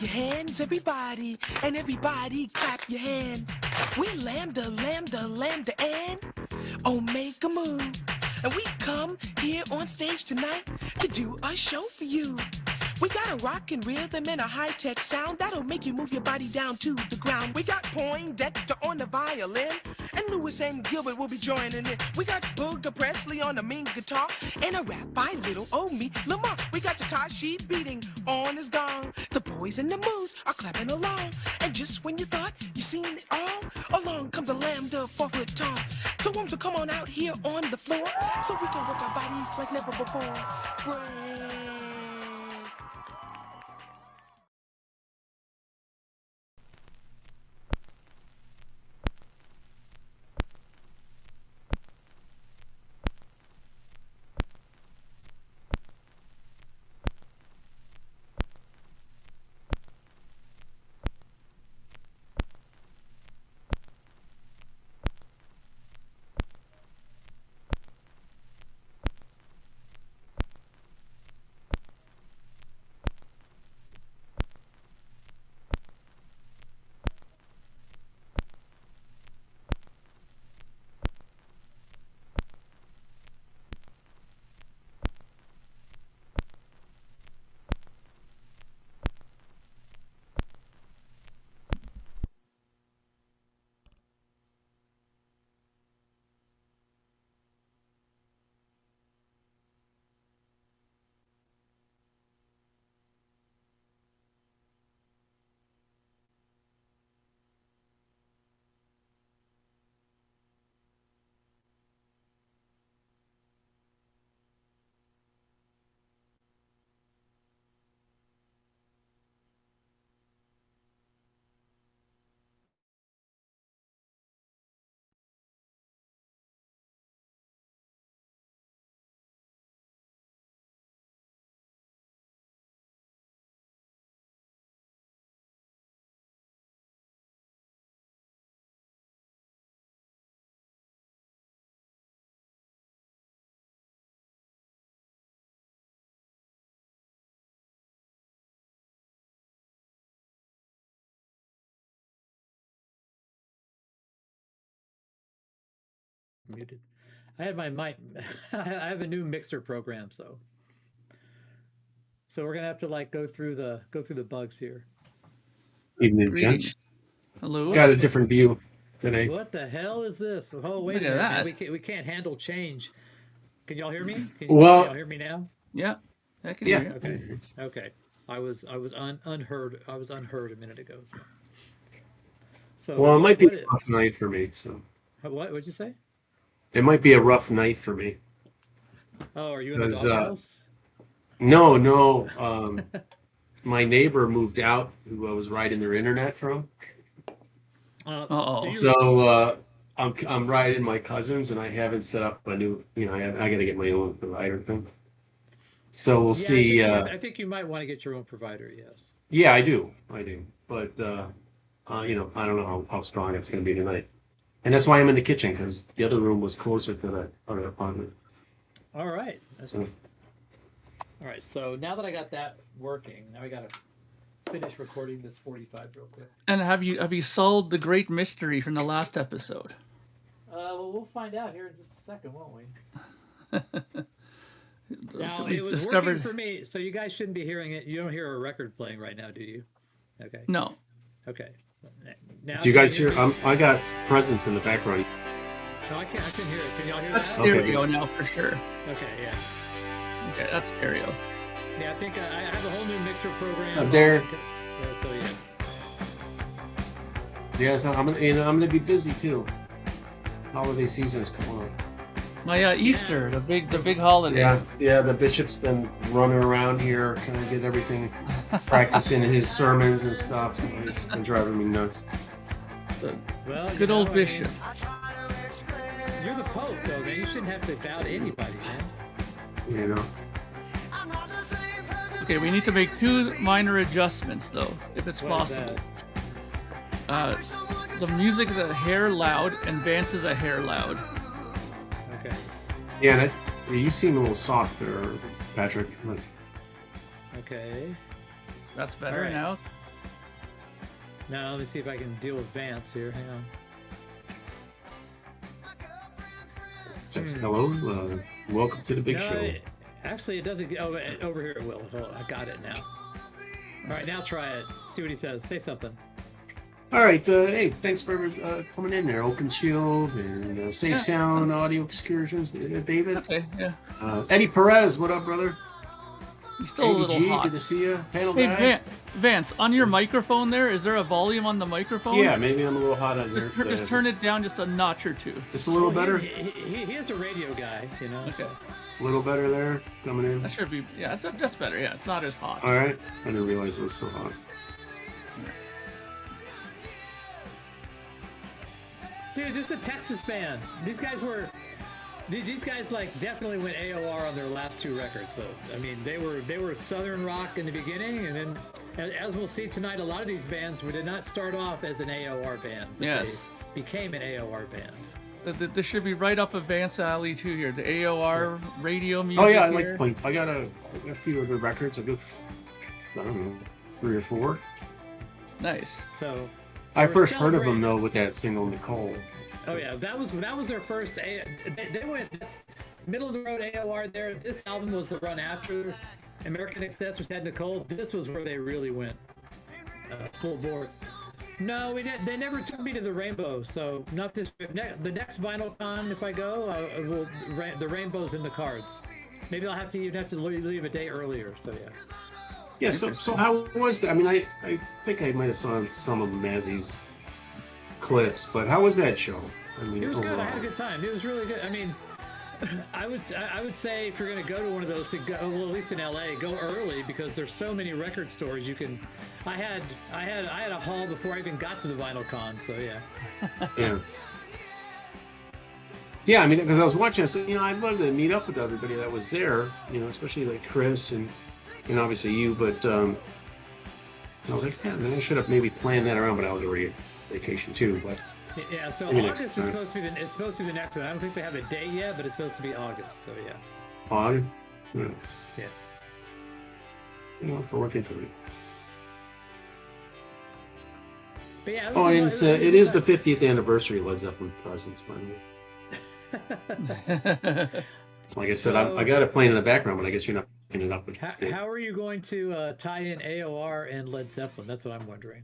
your hands, everybody, and everybody clap your hands. We lambda, lambda, lambda, and Omega move. And we've come here on stage tonight to do a show for you. We got a rockin' rhythm and a high-tech sound that'll make you move your body down to the ground. We got Poindexter on the violin, and Lewis and Gilbert will be joining in. We got Booger Presley on the mean guitar, and a rap by little old me, Lamar. We got Takashi beating on his gong. The boys and the moves are clapping along. And just when you thought you seen it all, along comes a lambda 4-foot tall. So Worms will come on out here on the floor, so we can work our bodies like never before. Break. Muted. I have my mic. I have a new mixer program, so we're gonna have to like go through the bugs here. Evening, gents. Hello. Got a different view today. What the hell is this? Oh wait Look a at minute, that. man. We can't handle change. Can y'all hear me? Can Well- y'all hear me now? Yeah, I can Yeah. hear you. Okay. I was unheard. I was unheard a minute ago. So Well, it might be what- a rough night for me. So What? What'd you say? it might be a rough night for me. Oh, are you in the Because, doghouse? No. My neighbor moved out, who I was riding their internet from. Uh-oh. So I'm riding my cousins, and I haven't set up a new. I got to get my own provider thing. So we'll see. I think you might want to get your own provider. Yes. Yeah, I do. But I don't know how strong it's going to be tonight. And that's why I'm in the kitchen, because the other room was closer to the other apartment. All right. So, All right. So now that I got that working, now I got to finish recording this 45 real quick. And have you solved the great mystery from the last episode? Well, we'll find out here in just a second, won't we? Now, So it we've was discovered. working for me, so you guys shouldn't be hearing it. You don't hear a record playing right now, do you? Okay. No. Okay. Now, do you guys hear? me? I got presents in the background. No, I can't hear it. Can y'all hear That's that? stereo now for sure. Okay, yeah. Okay, that's stereo. Yeah, I think I have a whole new mixer program. Up there. So yeah. Yes, I'm gonna be busy too. Holiday season's coming up. My Easter, the big holiday. Yeah. The bishop's been running around here, trying to get everything, practicing his sermons and stuff. He's been driving me nuts. Well, Good old bishop. You're the Pope, though, man. You shouldn't have to bow to anybody, man. You know. Okay, we need to make 2 minor adjustments though, if it's What is possible. that? The music is a hair loud and Vance is a hair loud. Okay. Yeah, you seem a little soft there, Patrick. Okay. That's better All right. now. Now let me see if I can deal with Vance here. Hang on. Says, hello, welcome to the big show. Actually, it doesn't. Oh, over here it will. Hold on, I got it now. All right, now try it. See what he says. Say something. All right, hey, thanks for coming in there. Open Shield and Safe Sound Audio Excursions, David. Okay, yeah. Eddie Perez, what up, brother? He's still a little G, hot. good to see you. Panel Hey, guy. Vance, on your microphone there, is there a volume on the microphone? Yeah, maybe I'm a little hot on here. Just turn it down just a notch or two. Just a little better? He is a radio guy, you know. Okay. A little better there, coming in. That should be, yeah, that's better. Yeah, it's not as hot. All right. I didn't realize it was so hot. Dude, this is a Texas band. These guys like definitely went AOR on their last two records. So I mean, they were Southern rock in the beginning, and then as we'll see tonight, a lot of these bands did not start off as an AOR band. But Yes. they became an AOR band. This should be right up Vance Alley too here. The AOR radio music. Oh yeah, I here. like Point. I got a few of the records. I don't know, 3 or 4. So Nice. I we're first heard of them celebrating- though with that single Nicole. Oh yeah, that was their first. They went middle of the road AOR there. This album was the run after American Excess, which had Nicole. This was where they really went full bore. No, we didn't. They never took me to the Rainbow, so not this. The next Vinyl Con, if I go, the Rainbow's in the cards. Maybe you'd have to leave a day earlier. So yeah. Yeah. So how was that? I mean, I think I might have saw some of Mazzy's clips, but how was that show? I mean, It was overall. good. I had a good time. It was really good. I mean, I would say if you're going to go to one of those, to go, well, at least in LA, go early because there's so many record stores you can. I had a haul before I even got to the Vinyl Con, so yeah. Yeah. Yeah, I mean, because I was watching, I said, I'd love to meet up with everybody that was there, especially like Chris and obviously you, but I was like, man, I should have maybe planned that around, but I was already on vacation too. But Yeah, so maybe August next is time. supposed to be the next one. I don't think they have a date yet, but it's supposed to be August. So yeah. odd. Yeah. Yeah. I'll have to look into it. But yeah. Oh, and it is the 50th anniversary Led Zeppelin presence, by the way. Like I said, I got it playing in the background, but I guess you're not picking it up. Which is good. How are you going to tie in AOR and Led Zeppelin? That's what I'm wondering.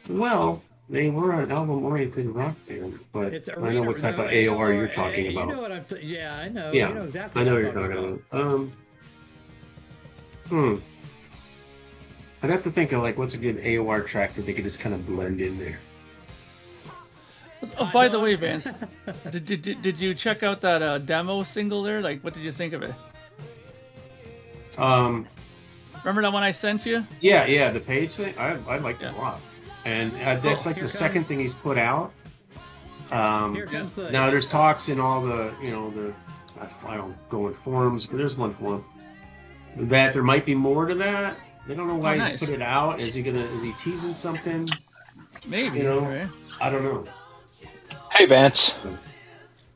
Well, they were an album-oriented rock band, but It's I know what type of AOR you're talking about. You know what I'm yeah, I know. Yeah, You know exactly I know what what I'm you're talking about. I'd have to think of what's a good AOR track that they could just kind of blend in there. Oh, by the way, Vance, did you check out that demo single there? Like, what did you think of it? Remember that one I sent you? Yeah, the page thing. I liked it a Yeah. lot, and that's like here the comes- second thing he's put out. Here comes the. Now there's talks in all the I don't go in forums, but there's one forum that there might be more to that. They don't know why Oh, he's nice. put it out. Is he teasing something? Maybe. You know. Right? I don't know. Hey, Vance.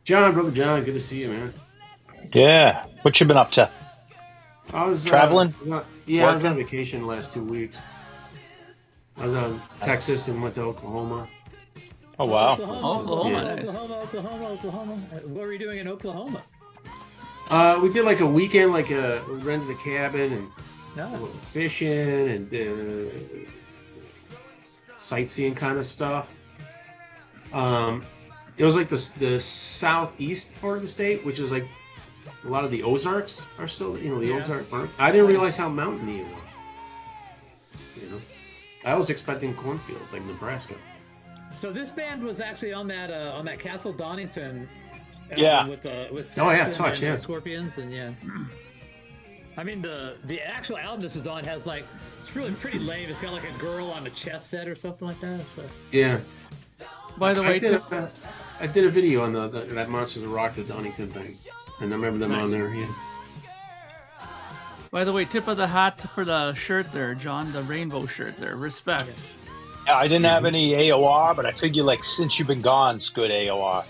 Brother John, good to see you, man. Yeah. What you been up to? I was Traveling? I was on Working? vacation the last 2 weeks. I was on Texas and went to Oklahoma. Oh, wow. Oklahoma, nice. Oklahoma. What were you doing in Oklahoma? We did like a weekend, we rented a cabin and No. fishing and sightseeing kind of stuff. It was like the southeast part of the state, which is like a lot of the Ozarks are still, the Yeah. Ozark part. I didn't realize how mountainy it was. I was expecting cornfields like Nebraska. So this band was actually on that Castle Donington. Yeah. With Oh, yeah, Saxon Touch, and yeah. the Scorpions and yeah. I mean the actual album this is on has it's really pretty lame. It's got like a girl on a chess set or something like that. So. Yeah. By the way, I did a video on that Monsters of Rock, the Donington thing, and I remember them on there. Yeah. By the way, tip of the hat for the shirt there, John, the rainbow shirt there. Respect. Yeah, I didn't have any AOR, but I figure since you've been gone, it's good AOR.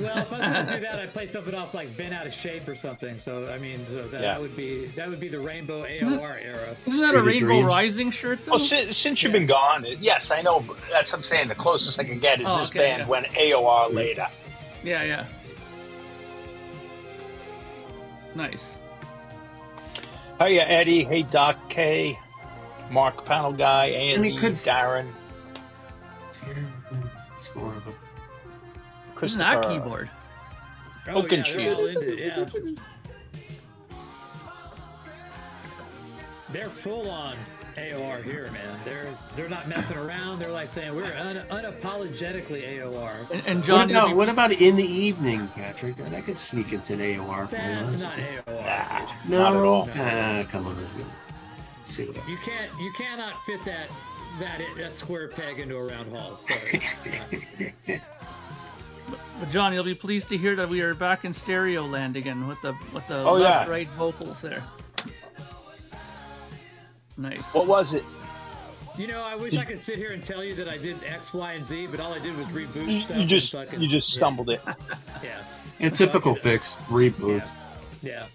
Well, if I was going to do that, I'd play something off like Been Out of Shape or something. So I mean, that would be the Rainbow AOR era. Isn't that a Rainbow Rising shirt though? Oh, since you've been gone, yes, I know. But that's what I'm saying. The closest I can get is this band when AOR later. Yeah. Nice. Hey, Eddie. Hey, Doc K. Mark, panel guy. Andy, Darren. It's more of a... Isn't that keyboard? Oh, yeah, they're all into it, yeah. They're full on AOR here, man. They're not messing around. They're like saying we're unapologetically AOR. And John, what about In the Evening, Patrick? That could sneak into an AOR. That's not AOR. No, not at all. Come on. Let's see what You cannot fit that square peg into a round hole. Sorry. But John, you'll be pleased to hear that we are back in stereo land again with the left-right vocals there. Nice. What was it? You know, I wish I could sit here and tell you that I did X, Y, and Z, but all I did was reboot stuff. You just stumbled it. Yeah. A typical fix, reboot. Yeah.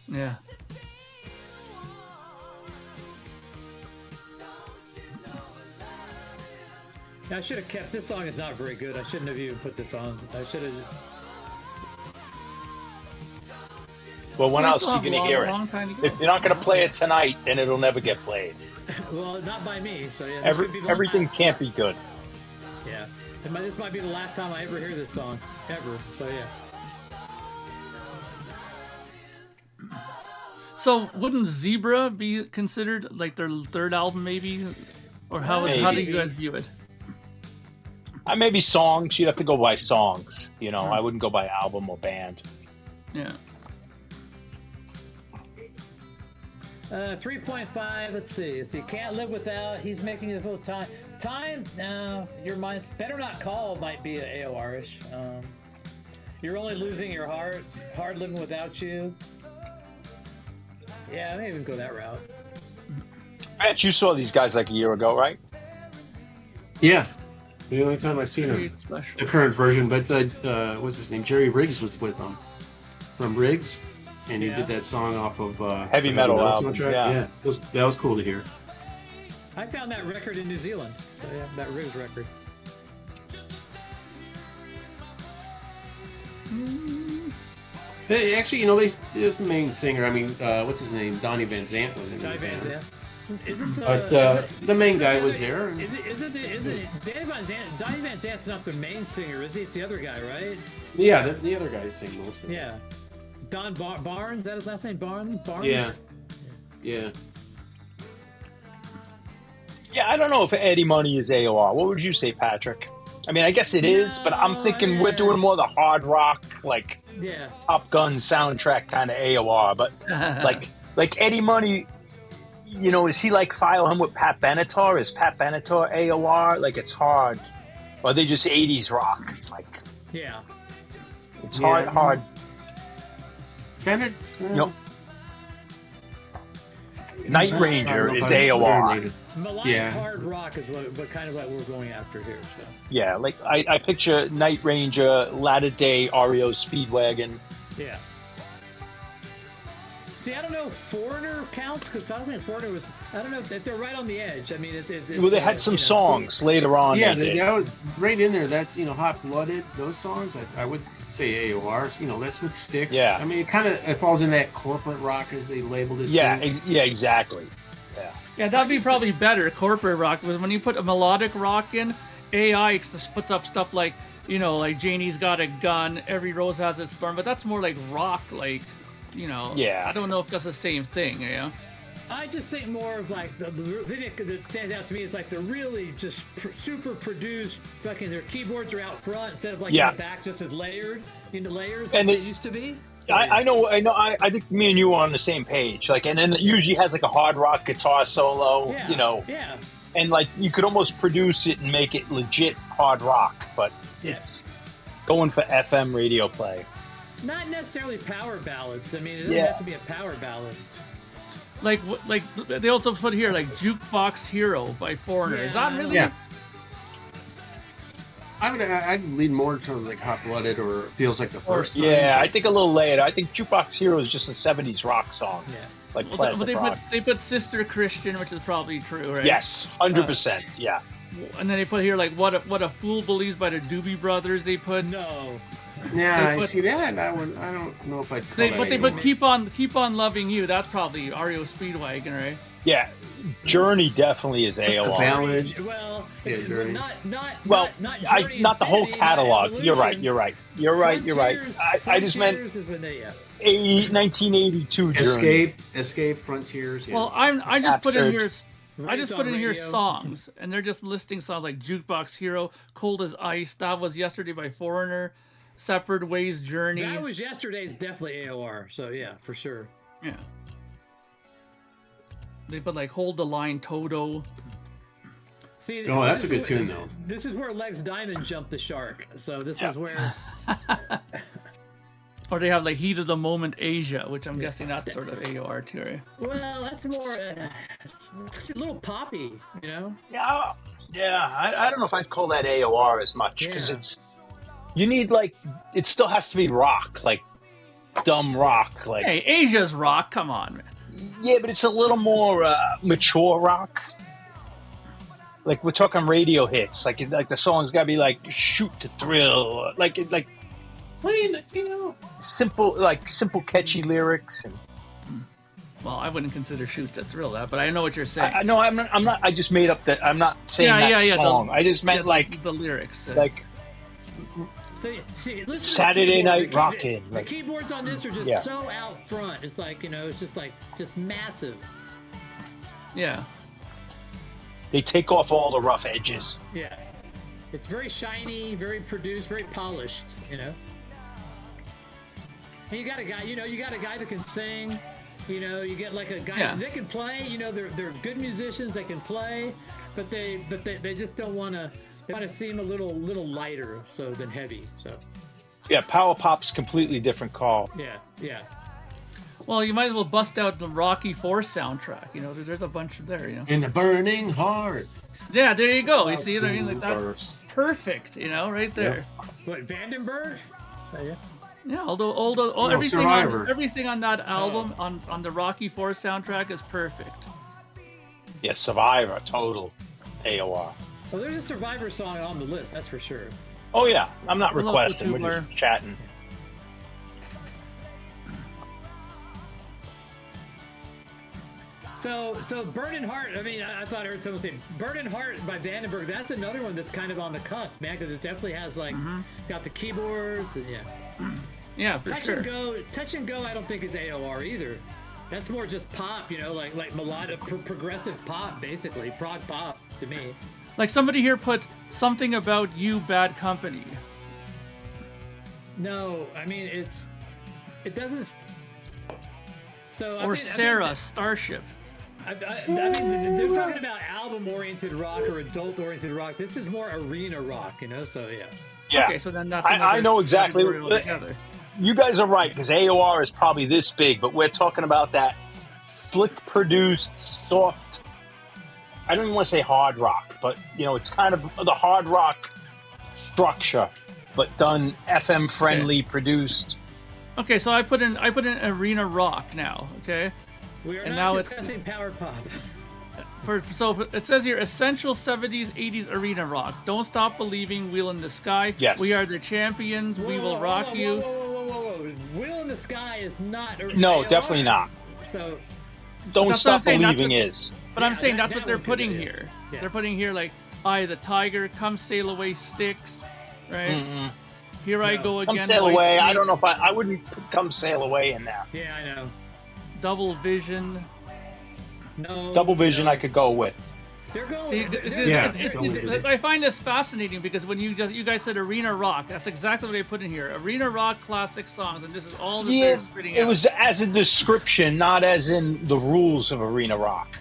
I should have kept this song. Is not very good. I shouldn't have even put this on. I should have. Well, when else are you going to hear it? If you're not going to play it tonight, then it'll never get played. Well, not by me. So yeah, everything can't be good. Yeah, this might be the last time I ever hear this song ever. So yeah. So wouldn't Zebra be considered like their third album, maybe, or how do you guys view it? Maybe songs. You'd have to go by songs. You know, I wouldn't go by album or band. Yeah. 3.5. Let's see. So you can't live without. He's making it full time. Time. No, your mind. Better not call might be an AOR-ish. You're only losing your heart. Hard living without you. Yeah, maybe even go that route. Matt, you saw these guys like a year ago, right? Yeah. The only time I've seen him, the current version, but what's his name? Jerry Riggs was with them from Riggs, and he did that song off of Heavy Metal album. Yeah, that was cool to hear. I found that record in New Zealand. So yeah, that Riggs record. Hey, actually, you know, there's the main singer. I mean, what's his name? Donnie Van Zant was in the band. But the main guy was there. Is it Donnie Van Zant's not the main singer, is he? It's the other guy, right? Yeah, the other guy sing most of it. Yeah. Don Barnes, is that his last name? Barnes? Yeah. Yeah, I don't know if Eddie Money is AOR. What would you say, Patrick? I mean, I guess it is, but I'm thinking we're doing more the hard rock, like Top Gun soundtrack kind of AOR. But like Eddie Money, you know, is he like file him with Pat Benatar? Is Pat Benatar AOR? Like it's hard, or are they just 80s rock? Like it's hard. Bennett, Nope. Night Ranger is AOR. Melodic hard rock is what kind of what we're going after here. So. Yeah, like I picture Night Ranger, Latter Day REO Speedwagon. Yeah. See, I don't know if Foreigner counts because I don't think Foreigner was. I don't know if they're right on the edge. I mean, well, they had some songs later on. Yeah, that was right in there. That's Hot Blooded. Those songs, I would say AORs. You know, that's with Styx. Yeah. I mean, it falls in that corporate rock as they labeled it. Yeah, too. yeah, exactly. Yeah, that'd be probably better, corporate rock, because when you put a melodic rock in, AI puts up stuff like, you know, like Janie's Got a Gun, Every Rose Has Its Thorn, but that's more like rock, like, you know. Yeah. I don't know if that's the same thing, you know? I just think more of like the thing that stands out to me is like the really just super produced fucking their keyboards are out front instead of like in the back just as layered into layers and like it used to be. I know. I think me and you are on the same page. Like, and then it usually has like a hard rock guitar solo, you know. Yeah. And like you could almost produce it and make it legit hard rock, but it's going for FM radio play. Not necessarily power ballads. I mean, it doesn't have to be a power ballad. Like they also put here like Jukebox Hero by Foreigner. Is that really? Yeah. I'd lean more towards like Hot Blooded or Feels Like the First Time. Yeah, I think a little later. I think Jukebox Hero is just a 70s rock song. Yeah. Like classic rock. They put Sister Christian, which is probably true, right? Yes, 100%. Yeah. And then they put here like what a fool believes by the Doobie Brothers. They put No. Yeah, I see that. That one, I don't know if I'd call that. But they put keep on loving you. That's probably REO Speedwagon, right? Yeah. Journey definitely is That's the AOR. ballad. Well, Yeah, Journey. not not the whole Infinity, catalog. not You're right. Evolution. You're right. I just meant Frontiers is when they, 1982 Journey. Escape, Frontiers. Yeah. Well, I just put in here. Right I just on put in here radio. songs, and they're just listing songs like Jukebox Hero, Cold as Ice, That Was Yesterday by Foreigner, Separate Ways Journey. That Was Yesterday's definitely AOR. So yeah, for sure. Yeah. They put like Hold the Line, Toto. See, Oh, that's a good this- tune, though. This is where Lex Diamond jumped the shark. So this was where. Or they have like Heat of the Moment Asia, which I'm guessing that's sort of AOR too, right? Well, that's more it's a little poppy, you know. Yeah. I don't know if I'd call that AOR as much because Yeah. you need like it still has to be rock, like dumb rock, like Hey, Asia's rock, come on, man. yeah, but it's a little more mature rock. Like we're talking radio hits, like the song's got to be like shoot to thrill, like simple catchy lyrics and. Well, I wouldn't consider Shoot to Thrill that, but I know what you're saying. I know I'm not. I just made up that. I'm not saying that song. I just meant like the lyrics. like So see, listen Saturday to the Night keyboard. Rockin', The like- keyboards on this are just so out front. It's like it's just massive. Yeah. they take off all the rough edges. Yeah, it's very shiny, very produced, very polished. You know. And you got a guy. You got a guy that can sing. You get like a guy that can play. They're good musicians. They can play, but they just don't want to. They want to seem a little lighter than heavy. So Yeah, power pop's completely different call. yeah. Well, you might as well bust out the Rocky IV soundtrack. There's a bunch there. In the Burning Heart. Yeah, there you go. You see what I mean? Like that's perfect. Right there. What Vandenberg? Oh, yeah. Yeah, although everything on that album on the Rocky IV soundtrack is perfect. Yeah, Survivor, total AOR. Well, there's a Survivor song on the list, that's for sure. Oh yeah, I'm not Hello, requesting. We're Tubular. just chatting. So Burning Heart. I mean, I thought I heard someone say Burning Heart by Vandenberg. That's another one that's kind of on the cusp, man, because it definitely has like got the keyboards and Yeah, for sure. Touch and Go. I don't think is AOR either. That's more just pop, like melodic, progressive pop, basically prog pop to me. Like somebody here put Something About You, Bad Company. No, I mean it doesn't. So Or Sarah, Starship. I mean, they're talking about album-oriented rock or adult-oriented rock. This is more arena rock, So yeah. Yeah. Okay, so then that's I know exactly. category altogether. You guys are right because AOR is probably this big, but we're talking about that flick-produced, soft. I don't even want to say hard rock, but it's kind of the hard rock structure, but done FM friendly, produced. Okay, so I put in arena rock now. Okay, We are And not now discussing power pop. so it says here essential 70s 80s arena rock. Don't Stop Believing, Wheel in the Sky. Yes. We Are the Champions. We Will Rock You. Whoa. Wheel in the Sky is not. No, AOR. definitely not. So Don't That's what I'm Stop saying, that's Believing what- is. But I'm saying that- that's that what they're one putting could be, here. yeah. They're putting here like Eye of the Tiger, Come Sail Away, Styx, right? Mm-mm. Here I Go Again. Come Sail White Away. I Snake, don't know if I wouldn't put Come Sail Away in there. yeah, I know. Double Vision. No. Double Vision no. I could go with. They're going. See, Yeah. I find this fascinating because when you guys said arena rock, that's exactly what they put in here. Arena rock classic songs, and this is all that Yeah, they're spitting it out. was as a description, not as in the rules of arena rock.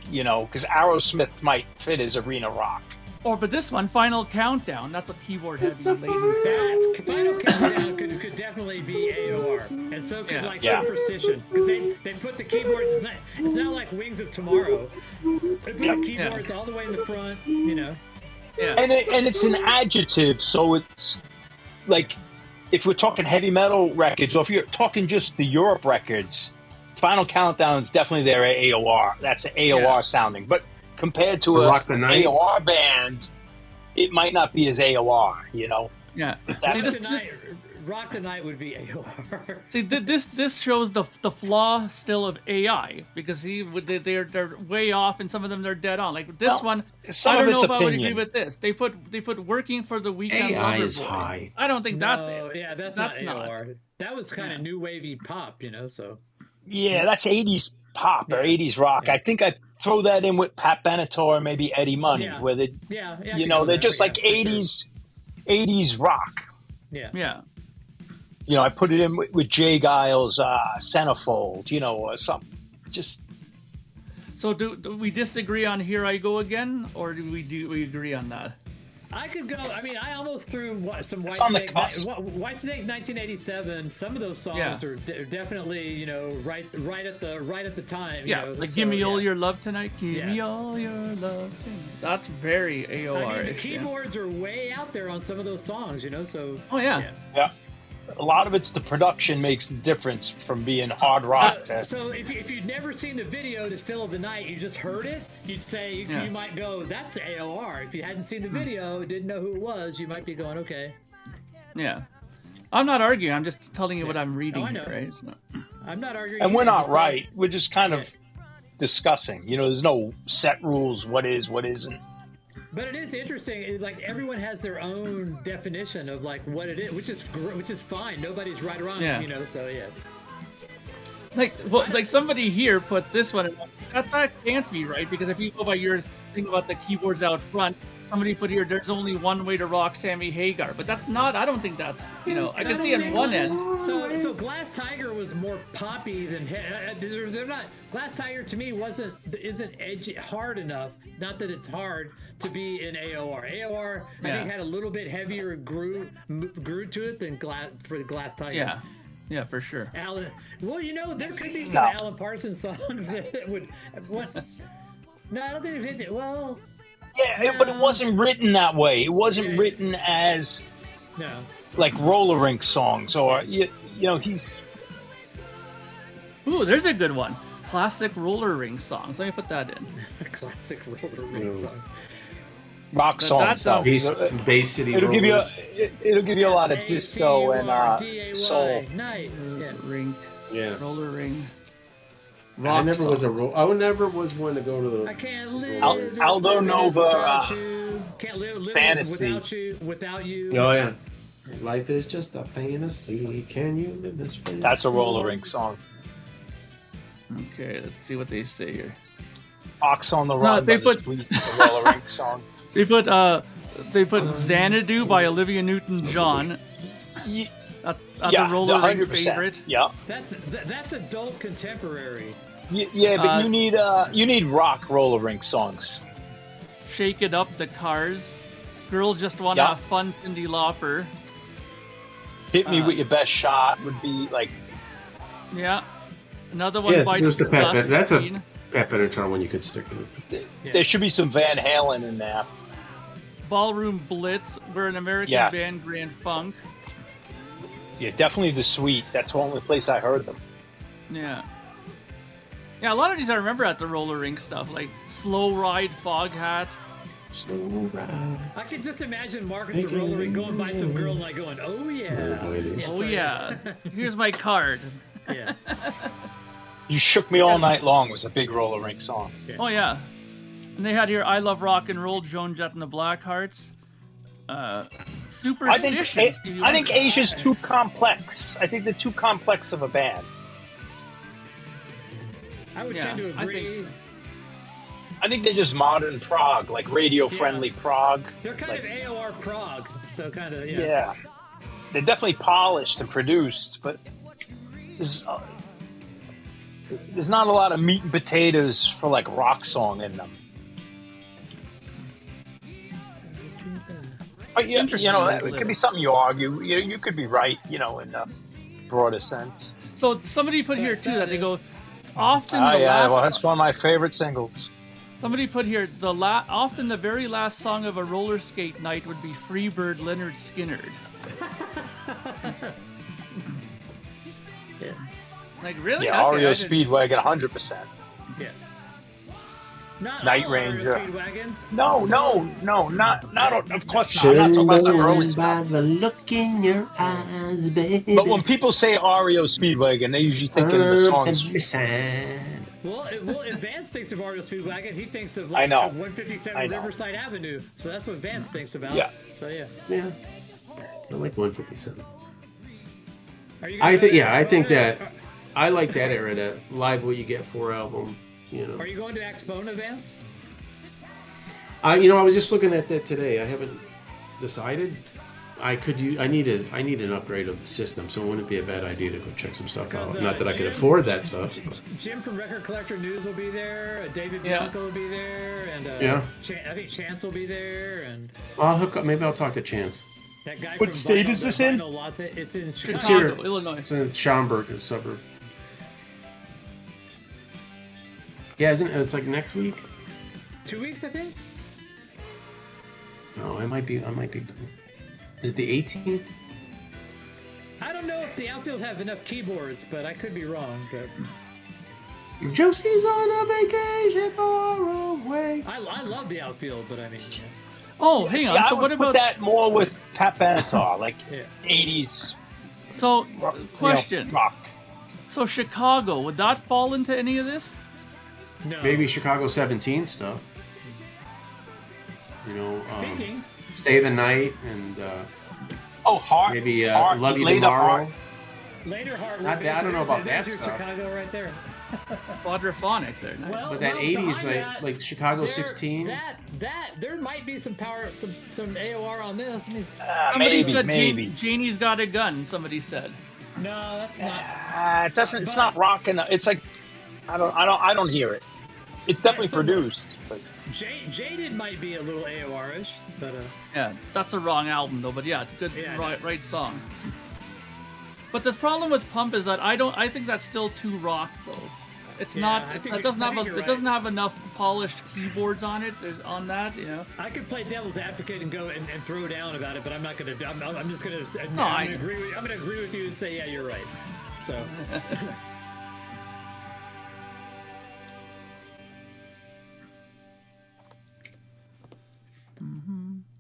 Because Aerosmith might fit as arena rock. But this one, Final Countdown, that's a keyboard heavy. Laden. That Final Countdown could definitely be AOR, and so could Yeah. like Yeah. Superstition, because they put the keyboards. It's not like Wings of Tomorrow. They put the keyboards all the way in the front. Yeah. And it's an adjective, so it's like if we're talking heavy metal records, or if you're talking just the Europe records, Final Countdown is definitely their AOR. That's an AOR sounding. But compared to a Rock the Night. AOR band, it might not be as AOR, you know? Yeah. Rock the Night would be AOR. See, this shows the flaw still of AI, because they're way off, and some of them they're dead on. Like this one, I don't know if I would agree with this. They put working for the weekend. AI Lover is Boy. high. I don't think that's No, it. yeah, that's not AOR. That was kind of new wavy pop, you know. So Yeah, that's 80s pop or 80s rock. Yeah. I think I throw that in with Pat Benatar or maybe Eddie Money, where they, you know, they're just like 80s rock. Yeah. Yeah. You know, I put it in with Jay Giles, Centerfold, you know, or something. Just. So do we disagree on Here I Go Again, or do we agree on that? I could go. I mean, I almost threw some Whitesnake. Whitesnake 1987. Some of those songs are definitely, you know, right at the time. Yeah, you know, like Give Me All Your Love Tonight. Give me all your love tonight. That's very AOR. I mean, the keyboards are way out there on some of those songs, you know. So. Oh yeah. A lot of it's the production makes the difference from being hard rock. So if you'd never seen the video to Still of the Night, you just heard it, you'd say, you might go, that's AOR. If you hadn't seen the video, didn't know who it was, you might be going, okay. Yeah. I'm not arguing. I'm just telling you what I'm reading here, right? So. I'm not arguing. And we're not right. We're just kind of discussing. You know, there's no set rules, what is, what isn't. But it is interesting. Like everyone has their own definition of like what it is, which is fine. Nobody's right or wrong, you know. So yeah. Like somebody here put this one. That can't be right, because if you go by your thing about the keyboards out front, somebody put here, there's only one way to rock Sammy Hagar, but that's not. I don't think that's. You know, I can see on one end. So Glass Tiger was more poppy than they're not. Glass Tiger to me isn't edgy hard enough. Not that it's hard to be in AOR. AOR I think had a little bit heavier groove to it than Glass Tiger. Yeah. Yeah, for sure. Alan, well, you know, there could be some Alan Parsons songs that would. No, I don't think there's anything. Well. Yeah, but it wasn't written that way. It wasn't written as like roller rink songs, or you know, he's. Ooh, there's a good one. Classic roller rink songs. Let me put that in. Classic roller rink song. Rock songs. Bay City. It'll give you a lot of disco and soul. Night. Rink. Yeah. Roller rink. I never was one to go to the. I can't live. Aldo Nova. Can't live fantasy. without you. Oh yeah. Life is just a fantasy. Can you live this fantasy? That's a roller rink song. Okay, let's see what they say here. Ox on the Run. They put the roller rink song. They put Xanadu by Olivia Newton-John. That's a roller rink favorite. Yeah. That's adult contemporary. Yeah, but you need rock roller rink songs. Shake It Up, The Cars. Girls Just Want to Have Fun, Cyndi Lauper. Hit Me With Your Best Shot would be like. Yeah. Another one by there's the Pat Benatar. That's a Pat Benatar one you could stick in. There should be some Van Halen in there. Ballroom Blitz, We're an American Band, Grand Funk. Yeah, definitely The Sweet. That's the only place I heard them. Yeah. Yeah, a lot of these I remember at the roller rink stuff, like Slow Ride, Foghat. Slow Ride. I can just imagine Mark at the roller rink going by some girl and like going, oh yeah. Oh yeah. Here's my card. Yeah. You Shook Me All Night Long was a big roller rink song. Yeah. Oh yeah. And they had here I Love Rock and Roll, Joan Jett and the Blackhearts. Superstitions. I think Asia's too complex. I think they're too complex of a band. I would tend to agree. I think they're just modern prog, like radio-friendly prog. They're kind of AOR prog, so kind of, Yeah. They're definitely polished and produced, but there's not a lot of meat and potatoes for, like, rock song in them. But, you know, it could be something you argue. You could be right, you know, in a broader sense. So somebody put here, too, that they go, often the last... well, that's one of my favorite singles. Somebody put here often the very last song of a roller skate night would be Freebird Leonard Skinnerd. Yeah. Like really? Yeah, Okay, REO Speedwagon, 100%. Yeah. Not Night all Ranger. Speedwagon. No, not. Of course not. I'm not talking about the early by stuff. the look in your eyes, baby. But when people say REO Speedwagon, they usually think of the songs. Well, if Vance thinks of REO Speedwagon, he thinks of I like know. 157 Riverside Avenue. So that's what Vance thinks about. Yeah. So yeah. Yeah. I like 157. Are you I gonna- think I think that I like that era, that Live What You Get For album. You know. Are you going to Expona, Vance? I was just looking at that today. I haven't decided. I need an upgrade of the system, so it wouldn't be a bad idea to go check some stuff out. Not that I could afford that stuff. Jim from Record Collector News will be there. David Yeah. Bianco will be there, and Yeah. I think Chance will be there, and I'll hook up. Maybe I'll talk to Chance. that guy What from state Vinyl- is this in? Vinyl Latte. It's in Chicago. It's here. Chicago, Illinois. It's in Schaumburg, a suburb. Yeah, isn't it? It's like next week. 2 weeks, I think. No, I might be. Is it the 18th? I don't know if the outfield have enough keyboards, but I could be wrong. But Josie's on a vacation far away. I love the outfield, but I mean, yeah. Oh, hang See, on. I So would what put about that more with Pat Benatar, like Yeah. 80s so rock, question? rock. So Chicago, would that fall into any of this? No. Maybe Chicago 17 stuff. Speaking. Stay the Night and Oh, Heart. maybe Heart, Love You Later Tomorrow. Heart. Later Heart. Not that- I don't know about that There's stuff. Chicago right there. Quadraphonic there. Nice. Well, But that 80s, behind like Chicago there- 16. There might be some power, some AOR on this. I mean, Somebody said maybe. Janie's got a gun. Somebody said. no, that's not. It doesn't. It's not rocking. It's like I don't hear it. It's definitely somewhat. produced. But Jaded might be a little AOR-ish, but Yeah, that's the wrong album though. But yeah, it's a good, Yeah, right song. But the problem with Pump is that I think that's still too rock though. It's Yeah, not. I think It doesn't have you're it right. doesn't have enough polished keyboards on it. There's on that, you know. I could play devil's advocate and go and throw down about it, but I'm not gonna. I'm just gonna. No, I'm gonna agree with you and say, yeah, you're right. So.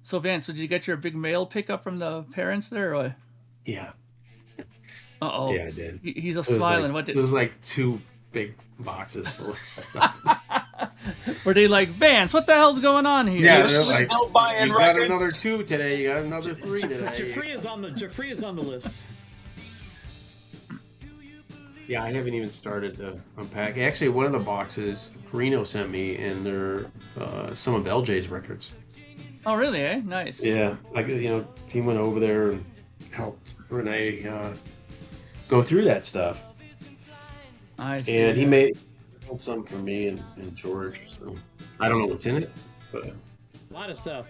So Vance, did you get your big mail pickup from the parents there? Or? Yeah. Uh-oh. Yeah, I did. He's a It was smiling. like, What it did, was like 2 big boxes full of stuff. were they like, Vance, what the hell's going on here? Yeah, You're they're like, still buying you got records? another 2 today. You got another 3 today. Jeffrey is on the list. Yeah, I haven't even started to unpack. Actually, one of the boxes Reno sent me, and they're some of LJ's records. Oh, really, eh? Nice. Yeah, like he went over there and helped Renee go through that stuff, I see. and he made some for me and George. So I don't know what's in it, but A lot of stuff.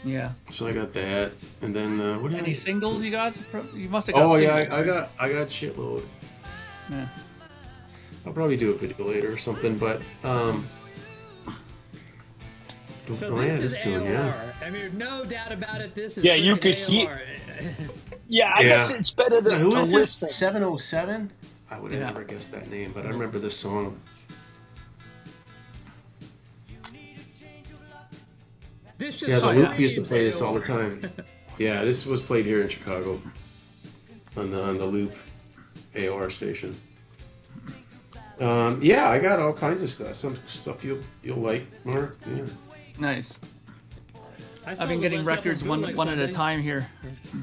Yeah. so I got that, and then what did Any I? singles you got? You must have got Oh singles. yeah, I got shitload. Yeah. I'll probably do a video later or something, but So oh, this yeah, is this tune, AOR. yeah. I mean, no doubt about it. This is Yeah, you freaking could hear- AOR. Yeah, I guess it's better to, Who to is this? listen. 707? I would have Yeah. never guessed that name, but I remember this song. This just Yeah, the so Loop happens used to play this all the AOR. time. Yeah, this was played here in Chicago on the Loop AOR station. Yeah, I got all kinds of stuff. Some stuff you'll like, Mark. Yeah. Nice. I saw I've been the getting Led Zeppelin records one bootleg at a Sunday. time here.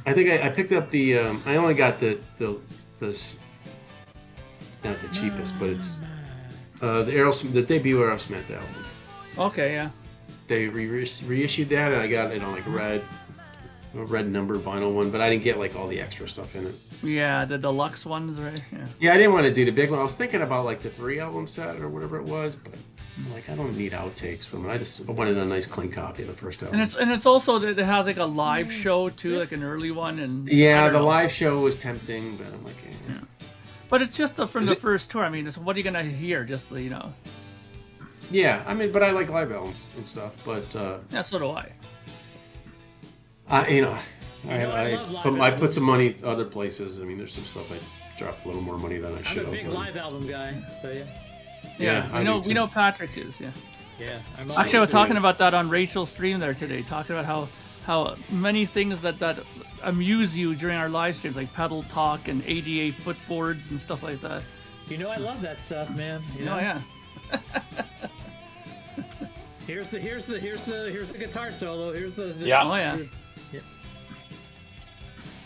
I think I picked up the. I only got the not the cheapest, but it's the debut Aerosmith album. Okay, yeah. They reissued that, and I got it on like a red number vinyl one, but I didn't get like all the extra stuff in it. Yeah, the deluxe ones, right? Yeah. Yeah, I didn't want to do the big one. I was thinking about like the 3-album set or whatever it was, but I'm like, I don't need outtakes from it. I wanted a nice clean copy of the first album. And it's also that it has like a live show too, like an early one, and I Yeah, don't the know. live show was tempting, but I'm like, eh. But it's just from the first tour. I mean, what are you gonna hear? Just you know. Yeah, I mean, but I like live albums and stuff. But yeah, so do I. I put some money other places. I mean, there's some stuff I dropped a little more money than I should have. I'm a big live album guy, so yeah. Yeah, we know Patrick is. Yeah. Yeah. Actually, I was talking about that on Rachel's stream there today. Talking about how many things that amuse you during our live streams, like pedal talk and ADA footboards and stuff like that. You know, I love that stuff, man. You know? Oh yeah. Here's the guitar solo. Here's the Yeah. Oh yeah.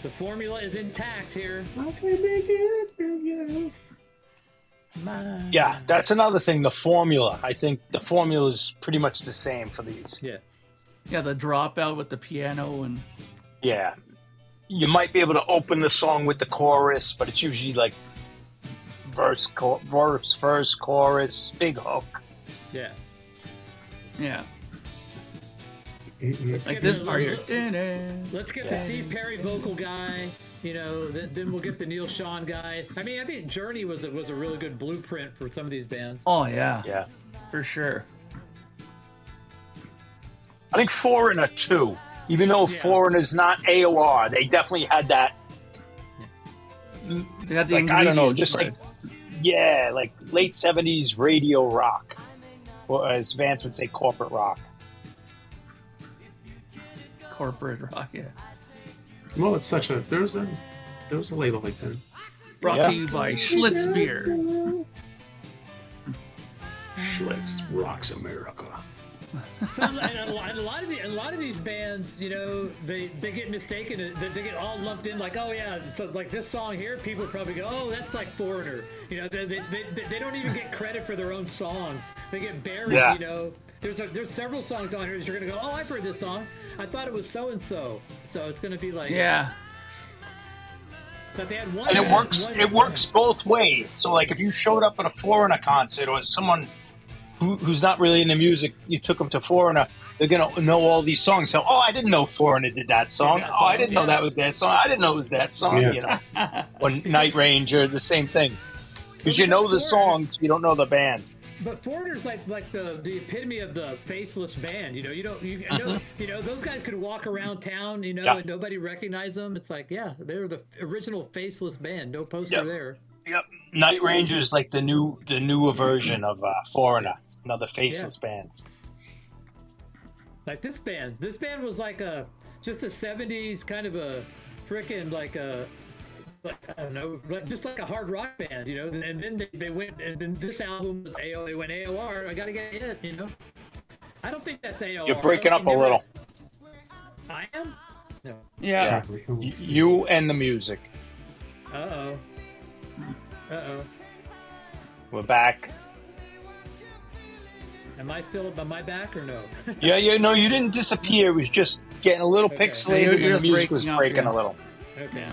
The formula is intact here. I can make it for you. Yeah, that's another thing. The formula. I think the formula is pretty much the same for these. Yeah. Yeah, the dropout with the piano and. Yeah, you might be able to open the song with the chorus, but it's usually like verse, chorus, big hook. Yeah. Yeah. Let's Like get this the- part here. Let's get the Steve Perry vocal guy. You know, then we'll get the Neil Sean guy. I mean, Journey was a really good blueprint for some of these bands. Oh yeah. Yeah. For sure. I think Foreigner too. Even though Foreigner's not AOR, they definitely had that. They had the Like, I don't know, ingredients just right. like late 70s radio rock, or as Vance would say, corporate rock. Corporate rock. Yeah. Well, it's such a there was a label like that. Brought to you by Schlitz Beer. Schlitz rocks America. So, and a lot of these bands, you know, they get mistaken. They get all lumped in like, oh yeah, so like this song here, people probably go, oh, that's like Foreigner. You know, they don't even get credit for their own songs. They get buried. Yeah. You know, there's several songs on here that you're gonna go, oh, I've heard this song. I thought it was so and so. So it's gonna be like, Yeah. But they had one. And it works both ways. So like if you showed up at a Foreigner concert or someone who's not really into music, you took them to Foreigner, they're going to know all these songs. So, oh, I didn't know Foreigner did that song. Oh, I didn't know that was their song. I didn't know it was that song, you know. Or Night Ranger, the same thing. Because you know the songs, you don't know the band. But Foreigner's like the epitome of the faceless band. You know, you know, those guys could walk around town, you know, and nobody recognize them. It's like, yeah, they're the original faceless band. No poster there. Yep. Night Ranger is like the newer version of Foreigner, another faceless band. Like this band was like just a 70s kind of a frickin' like I don't know, just like a hard rock band, you know. And then they went, and then this album was they went AOR. I gotta get it, you know. I don't think that's AOR. You're breaking up a little. I am. No. Yeah. You and the music. Uh oh. We're back. Am I still on my back or no? Yeah, no, you didn't disappear. It was just getting a little pixelated You're and the music was breaking up, breaking a little. Okay. Yeah.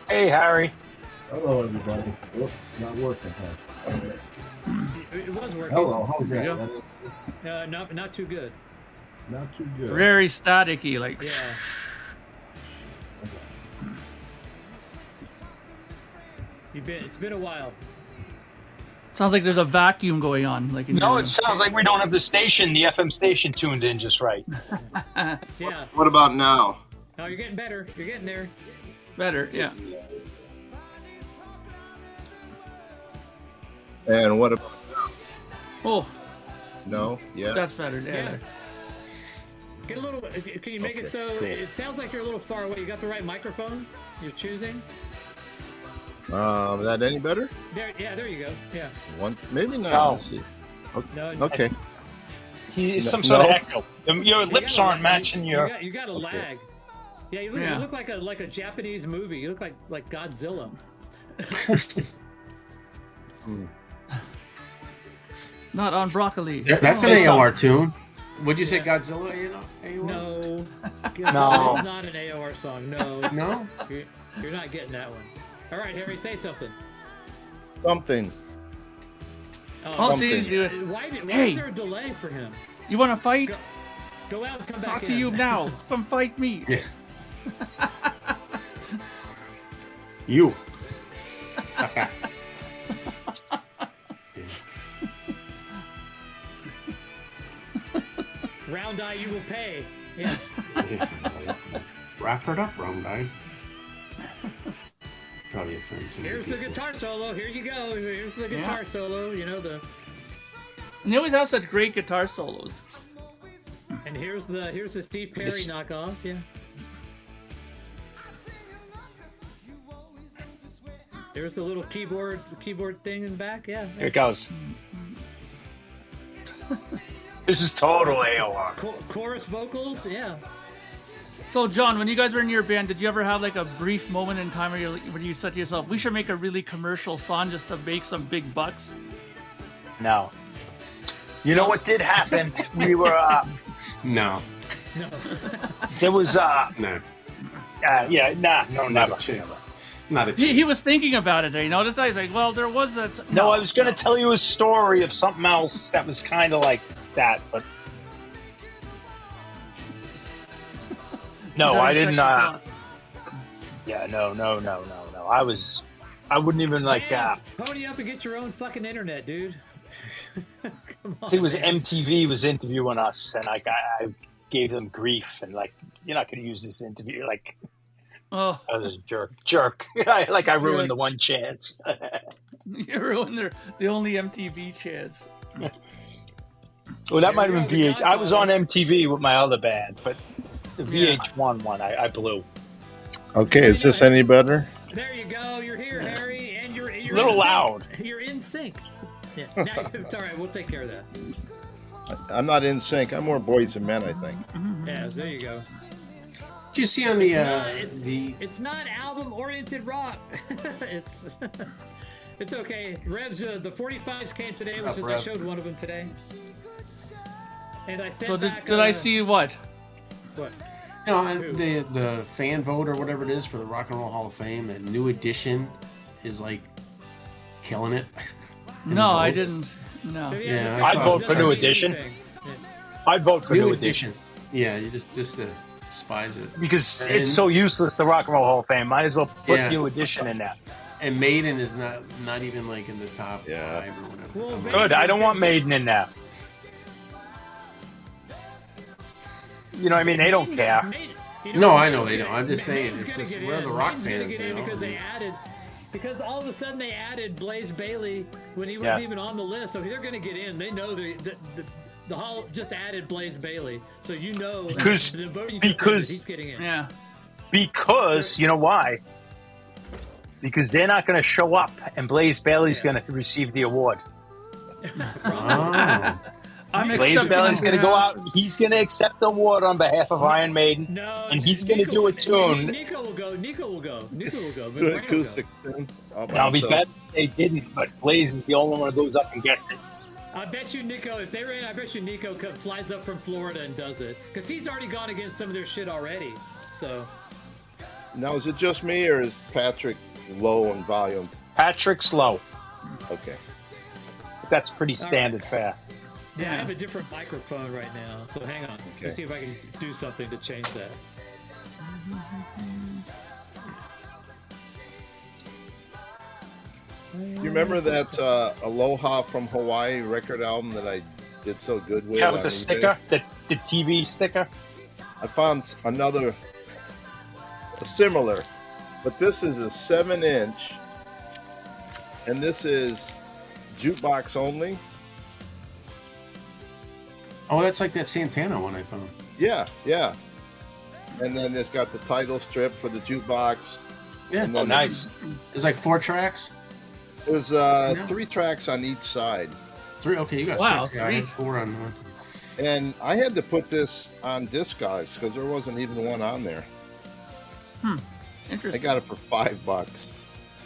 Hey, Harry. Hello, everybody. Oops, not working, huh? It was working. Hello, how's that? Not too good. Not too good. Very staticky, like. Yeah. It's been a while. Sounds like there's a vacuum going on. Like No, it sounds like we don't have the FM station tuned in just right. Yeah. What about now? Oh, you're getting better. You're getting there. better. Yeah. And what about Oh, no? Yeah. that's better. Yeah. Yeah. Get a little. Can you make it so it sounds like you're a little far away? You got the right microphone you're choosing? That any better? There. Yeah. There you go. Yeah. One, maybe not. No. Let's see. Okay. No. Okay. He's some No. sort of echo. Your You lips got a- aren't matching your. You got a lag. Yeah. You look like a Japanese movie. You look like Godzilla. Not on broccoli. That's an AOR tune. Would you say Godzilla? AOR? No. No. It's not an AOR song. No. No. You're not getting that one. All right, Harry, say something. Something. Oh, see, Something. Why Hey. is there a delay for him? You want to fight? Go out and come back Talk in. to you now. Come fight me. Yeah. You. Round eye, you will pay. Yes. Rafford up, round eye. Probably offensive. Here's the guitar solo. Here you go. Here's the guitar solo. You know the. And they always have such great guitar solos. And here's the Steve Perry knockoff. Yeah. There's the little keyboard thing in the back. Yeah. Here it goes. This is total AOR. Chorus vocals. Yeah. So, John, when you guys were in your band, did you ever have like a brief moment in time where you said to yourself, we should make a really commercial song just to make some big bucks? No. You know what did happen? We were, No. there was, No. no, never. Not a chance. He was thinking about it. You noticed that? He's like, well, there was a... No, I was going to tell you a story of something else that was kind of like that, but... No, I didn't, yeah, no. I wouldn't even like, pony up and get your own fucking internet, dude. Come on, I think it was MTV was interviewing us, and like I gave them grief, and like, you're not going to use this interview, like... Oh, I was a jerk. I ruined the one chance. you ruined the only MTV chance. Well, that might have been VH. I was on MTV with my other bands, but the VH1 one I blew. Okay, is this any better? There you go. You're here, Harry, and you're A little in loud. sync. You're in sync. Yeah, now, it's all right. We'll take care of that. I'm not in sync. I'm more boys than men, I think. Yeah, there you go. Did you see on the It's not album-oriented rock. It's okay. Revs, the 45s came today, which is I showed one of them today. And I sent So back. did I see what? What? No, the fan vote or whatever it is for the Rock and Roll Hall of Fame, that new edition is like killing it. No, I didn't. No. Yeah, I'd vote for new edition. I'd vote for new edition. Yeah, you just despise it Because it's so useless, the Rock and Roll Hall of Fame. Might as well put new edition in there. And Maiden is not even like in the top 5 or whatever. Well, Good. I don't want Maiden in there. You know what I mean? They don't care. No, I know they don't. I'm just saying, it's just we're the rock fans, you know. Because they added, because all of a sudden they added Blaze Bayley when he wasn't even on the list, so they're going to get in. They know the Hall just added Blaze Bayley, so you know because the voting he's getting in. Yeah. Because you know why? Because they're not going to show up, and Blaze Bayley's going to receive the award. Blaze Bayley's going to go out. He's going to accept the award on behalf of Iron Maiden, and he's going to do a tune. Nico will go. Acoustic tune. I'll be bet they didn't, but Blaze is the only one who goes up and gets it. I bet you Nico, if they ran, I bet you Nico flies up from Florida and does it. Because he's already gone against some of their shit already. So. Now, is it just me, or is Patrick low in volume? Patrick's low. Okay. That's pretty standard fare. Yeah, I have a different microphone right now, so hang on. Okay. Let's see if I can do something to change that. You remember that Aloha from Hawaii record album that I did so good with? Yeah, with the sticker, the TV sticker. I found another similar, but this is a 7-inch, and this is jukebox only. Oh, that's like that Santana one I found. Yeah. And then it's got the title strip for the jukebox. Yeah, and then nice. It's like 4 tracks. There's 3 tracks on each side. 3. Okay, you got 6 guys. 4 on one. And I had to put this on Discogs because there wasn't even one on there. Interesting. I got it for $5.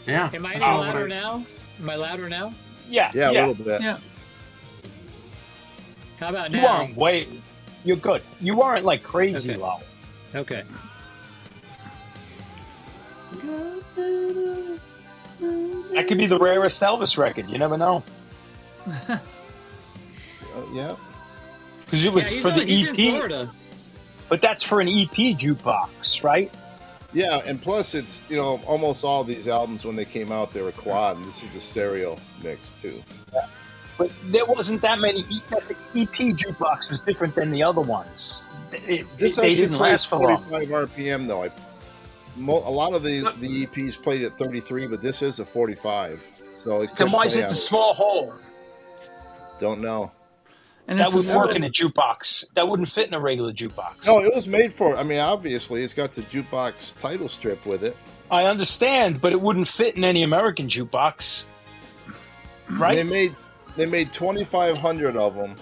Yeah. Am I any louder now? Am I louder now? Yeah, a little bit. Yeah. How about You now? weren't you're good. You weren't like crazy low. Okay. That could be the rarest Elvis record. You never know. Yeah. Because it was for the he's in EP. Florida. But that's for an EP jukebox, right? Yeah, and plus it's, you know, almost all these albums when they came out, they were quad, and this is a stereo mix too. Yeah. But there wasn't that many. That's an EP jukebox was different than the other ones. They didn't last for long. 45 RPM though. A lot of the EPs played at 33, but this is a 45. So then why is it the small hole? Don't know. And that wouldn't work in a jukebox. That wouldn't fit in a regular jukebox. No, it was made for. I mean, obviously, it's got the jukebox title strip with it. I understand, but it wouldn't fit in any American jukebox, right? They made 2,500 of them,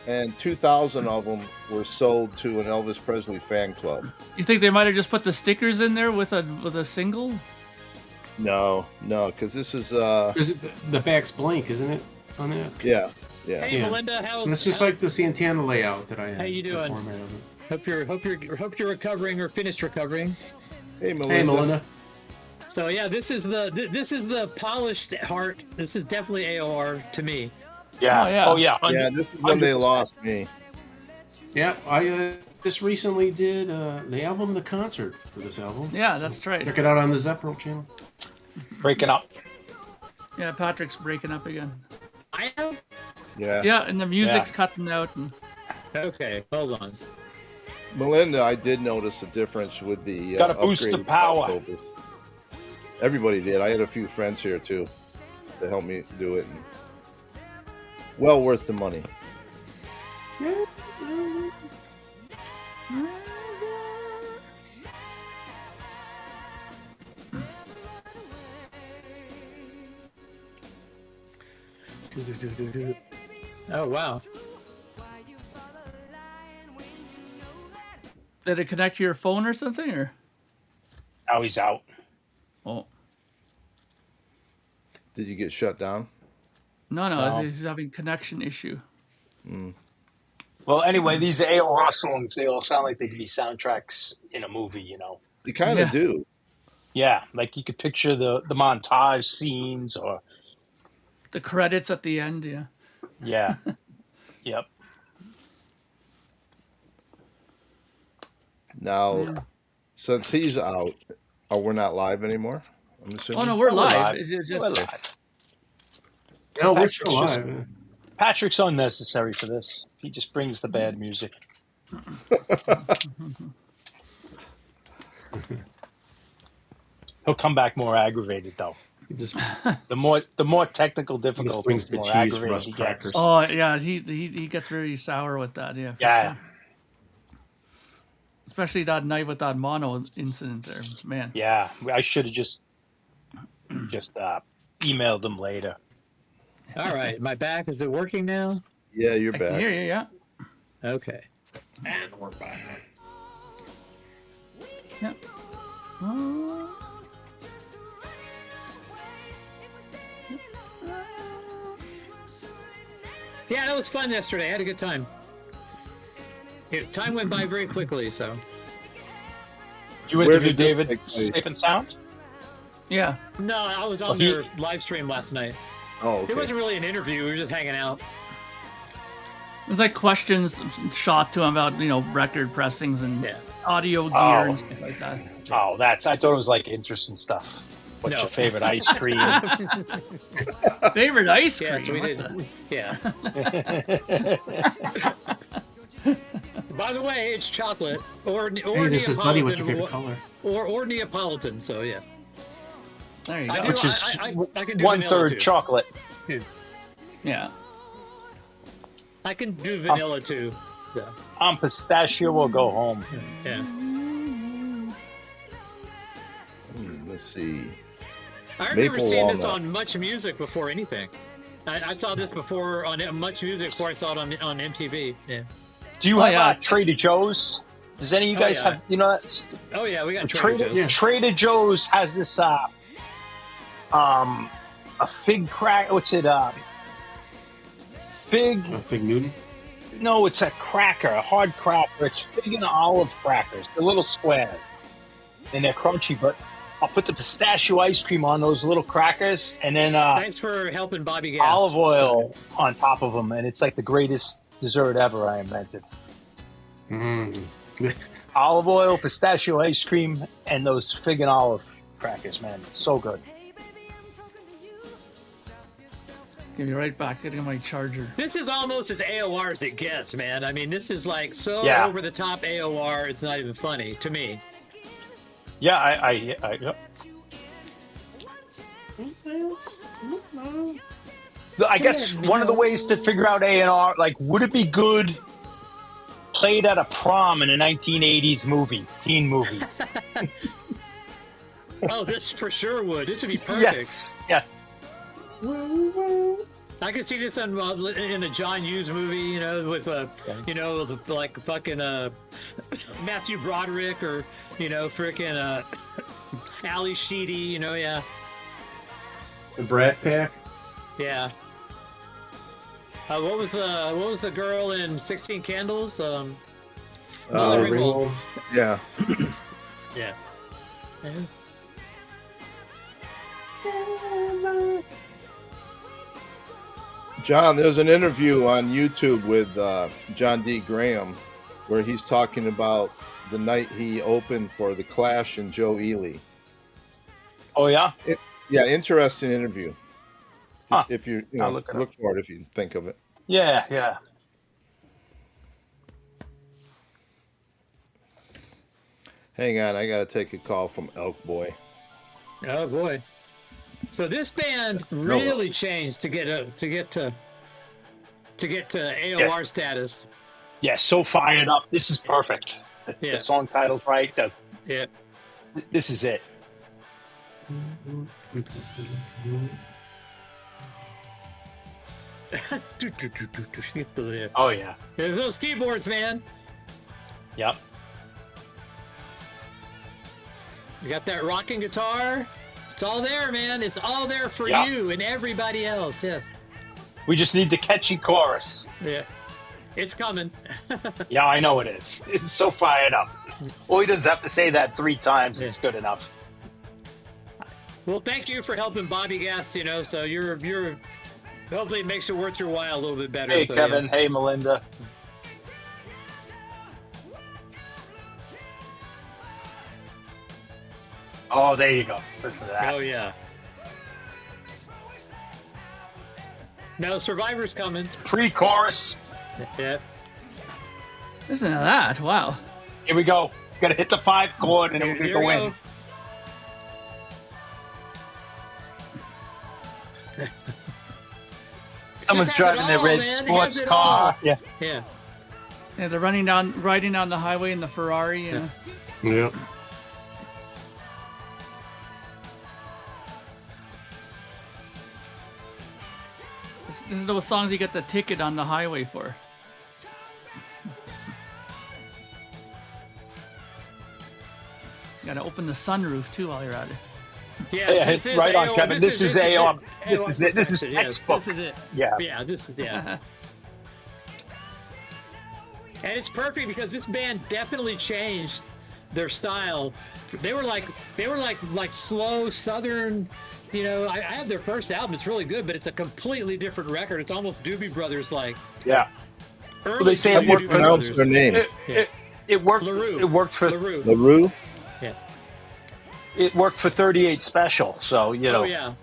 and 2,000 of them were sold to an Elvis Presley fan club. You think they might have just put the stickers in there with a single? No, because this is the back's blank, isn't it? On that? Yeah. Hey, Melinda, it's just like the Santana layout that I had. How you doing? Hope you're recovering or finished recovering. Hey, Melinda. Hey, Melinda. So yeah, this is the polished heart. This is definitely AOR to me. Yeah. Oh yeah. Yeah, this is when they lost me. Yeah, I just recently did the album, the concert for this album. Yeah, that's right. Check it out on the Zeppro channel. Breaking up. Yeah, Patrick's breaking up again. I am. Yeah. Yeah, and the music's cutting out. And... Okay, hold on. Melinda, I did notice a difference with the got to boost the power. Everybody did. I had a few friends here too to help me do it. And well worth the money. Oh wow. Did it connect to your phone or something, or? Now he's out. Oh. Did you get shut down? No. He's having connection issue. Well, anyway, these AOR songs, they all sound like they could be soundtracks in a movie, you know. They kind of do. Yeah, like you could picture the montage scenes or... The credits at the end, yeah. Yeah. Yep. Now, since he's out, we're not live anymore? I'm assuming. Oh, no, we're live. live. It's just... We're live. No, we're still live. Patrick's unnecessary for this. He just brings the bad music. He'll come back more aggravated, though. Just, the more technical difficulties, the more aggravated he gets. Oh yeah, he gets very sour with that. Yeah. Yeah. Sure. Especially that night with that mono incident there, man. Yeah, I should have just emailed him later. All right, my back, is it working now? Yeah, you're I back. can hear you, yeah. Okay. and we're back. Yeah. Yeah, that was fun yesterday. I had a good time. Time went by very quickly, so. You Where interviewed did this David take place? Safe and Sound? Yeah. No, I was on their live stream last night. Oh, okay. It wasn't really an interview. We were just hanging out. It was like questions shot to him about, record pressings and audio gear and stuff like that. Oh, I thought it was like interesting stuff. What's your favorite ice cream? Favorite ice cream? Yeah, so we did. Yeah. By the way, it's chocolate or Hey, this is Buddy. What's your favorite color? Or Neapolitan. So yeah. There you go. Which is I can do 1/3 too. chocolate. Yeah. I can do vanilla too. Yeah. I'm pistachio will go home. Yeah. Let's see. I remember Maple seeing this walnut. on Much Music before anything. I saw this before on Much Music before I saw it on MTV. Yeah. Do you have Trader Joe's? Does any of you guys have, that? Oh yeah, we got Trader Joe's. Trader Joe's has this a fig crack. What's it? Fig Newton? No, it's a cracker, a hard cracker. It's fig and olive crackers. They're little squares, and they're crunchy. But I'll put the pistachio ice cream on those little crackers, and then Thanks for helping Bobby Gas. olive oil on top of them, and it's like the greatest dessert ever I invented. Mm. Olive oil, pistachio ice cream, and those fig and olive crackers, man. It's so good. Give me right back. Getting my charger. This is almost as AOR as it gets, man. I mean, this is like so over the top AOR. It's not even funny to me. Yeah, I I guess one of the ways to figure out A&R, like, would it be good played at a prom in a 1980s movie, teen movie? Oh, this for sure would. This would be perfect. Yes, yes. I could see this in a John Hughes movie, you know, with like fucking Matthew Broderick or frickin' Ali Sheedy, yeah. The Brat Pack. Yeah. What was the girl in 16 Candles? Ringwald. Yeah. Yeah. John, there's an interview on YouTube with John D. Graham where he's talking about the night he opened for The Clash and Joe Ely. Oh, yeah? Yeah, interesting interview. Huh. If you look for it, if you think of it. Yeah, yeah. Hang on, I gotta take a call from Elk Boy. Oh boy! So this band really changed to get to AOR status. Yeah, so fired up. This is perfect. The song title's right. This is it. Oh yeah. There's those keyboards, man. Yep. You got that rocking guitar. It's all there, man. It's all there for you and everybody else. Yes. We just need the catchy chorus. Yeah. It's coming. Yeah, I know it is. It's so fired up. All he does have to say that 3 times. It's good enough. Well, thank you for helping Bobby Gas, so you're hopefully it makes it worth your while a little bit better. Hey, so, Kevin. Yeah. Hey, Melinda. Oh, there you go. Listen to that. Oh, yeah. No, Survivor's coming. Pre-chorus. Yeah. Listen to that. Wow. Here we go. Got to hit the 5 chord and then we're going to go in. Someone's driving their red sports car. Yeah. Yeah. Yeah, they're riding down the highway in the Ferrari. Yeah. This is those songs you get the ticket on the highway for. You gotta open the sunroof too while you're at it. Yes, this is right on, AOR. Kevin. This is AOR. This is it. This is textbook. This is it. Yeah. Yeah, this is And it's perfect because this band definitely changed their style. They were like slow Southern. I have their first album. It's really good, but it's a completely different record. It's almost Doobie Brothers like. Yeah. Well, they say it worked for pronounce their name. It worked. LaRue. It worked for LaRue. Yeah. It worked for 38 Special. So Oh yeah.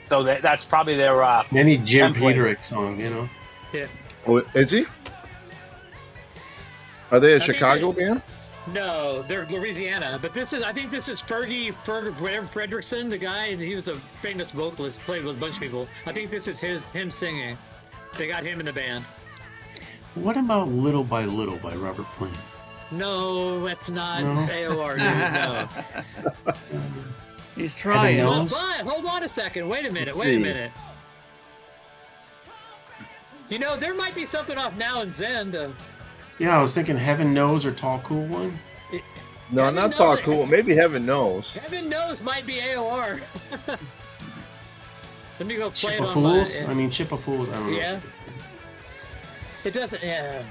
So that's probably their. Any Jim template. Peterick song, Yeah. Oh, is he? Are they a Chicago band? No, they're Louisiana. But I think this is Fergie Fredrickson, the guy, and he was a famous vocalist, played with a bunch of people. I think this is him singing. They got him in the band. What about Little by Little by Robert Plant? No, that's not AOR, dude. No. He's trying. But hold on a second. Wait a minute. There might be something off Now and Zen. Yeah, I was thinking Heaven Knows or Tall Cool One. No, not Tall Cool. Maybe Heaven Knows. Heaven Knows might be AOR. Let me go play Chip it of on Fools? my... I mean, Chip of Fools, I don't know. Yeah. It doesn't, yeah.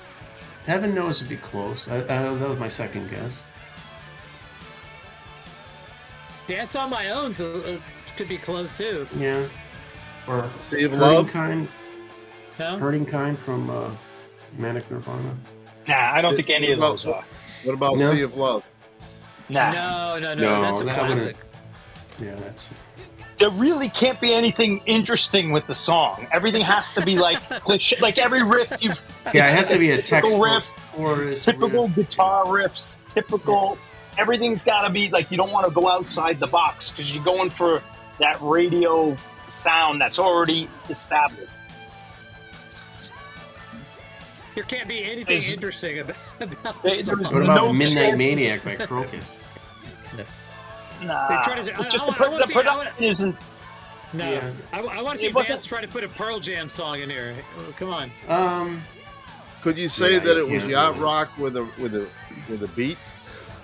Heaven Knows would be close. That was my second guess. Dance on My Own could be close, too. Yeah. Or Sea of Hurting Love? Kind. No? Hurting Kind from Manic Nirvana. Nah, I don't think any of those are. What about No. Sea of Love? Nah. No, No, that's a that classic. Yeah, that's. There really can't be anything interesting with the song. Everything has to be like cliche. Like every riff you've. Yeah, it has to be a typical textbook riff, chorus. typical riff. guitar riffs, typical. Everything's got to be like you don't want to go outside the box because you're going for that radio sound that's already established. There can't be anything interesting about the There song. was What about no Midnight chances. Maniac by Crocus? Nah, They try to- it's just I wanna the see- production isn't. No, Yeah. I want to see It wasn't- Vance try to put a Pearl Jam song in here. Oh, come on. Could you say Yeah, that you it was can't yacht really. rock with a beat?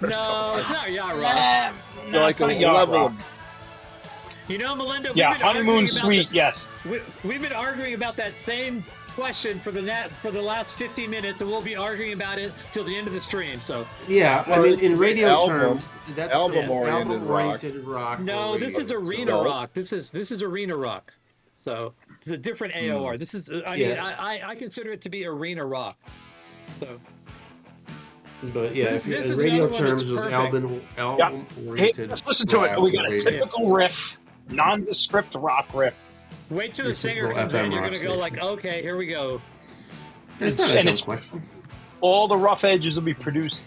No, it's not yacht rock. Nah, Like it's a not yacht level rock. of You know, Melinda. Yeah, we've been arguing honeymoon about suite. Yes. We've been arguing about that same question for the last 15 minutes, and we'll be arguing about it till the end of the stream. So Yeah, Well, I mean, in radio album- terms, that's album-oriented album-oriented rock. no, or this radio. is arena So- rock. This is arena rock. So it's a different AOR. This is. I mean, I consider it to be arena rock. So But yeah, This is in radio another one that's terms, it was perfect. album-oriented. Hey, let's listen to it. We got a typical riff, nondescript rock riff. wait till the This is singer the comes FM in. You're rock gonna go station. like, okay, here we go. It's not a and dumb it's- question. All the rough edges will be produced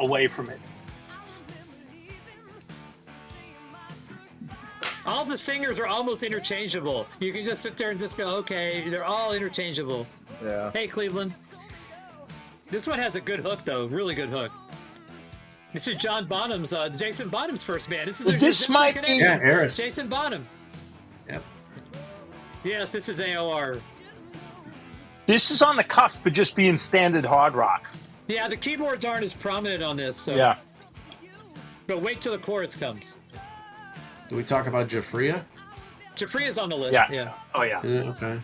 away from it. All the singers are almost interchangeable. You can just sit there and just go, okay, they're all interchangeable. yeah. Hey, Cleveland. This one has a good hook, though. Really good hook. This is John Bonham's, Jason Bonham's first band. This is might be- connection. Yeah, Harris. Jason Bonham. Yep. Yes, this is AOR. This is on the cusp of just being standard hard rock. Yeah, the keyboards aren't as prominent on this. So. Yeah. But wait till the chorus comes. Do we talk about Jafria? Jafria's on the list. Yeah. Yeah. Oh yeah. Yeah, okay.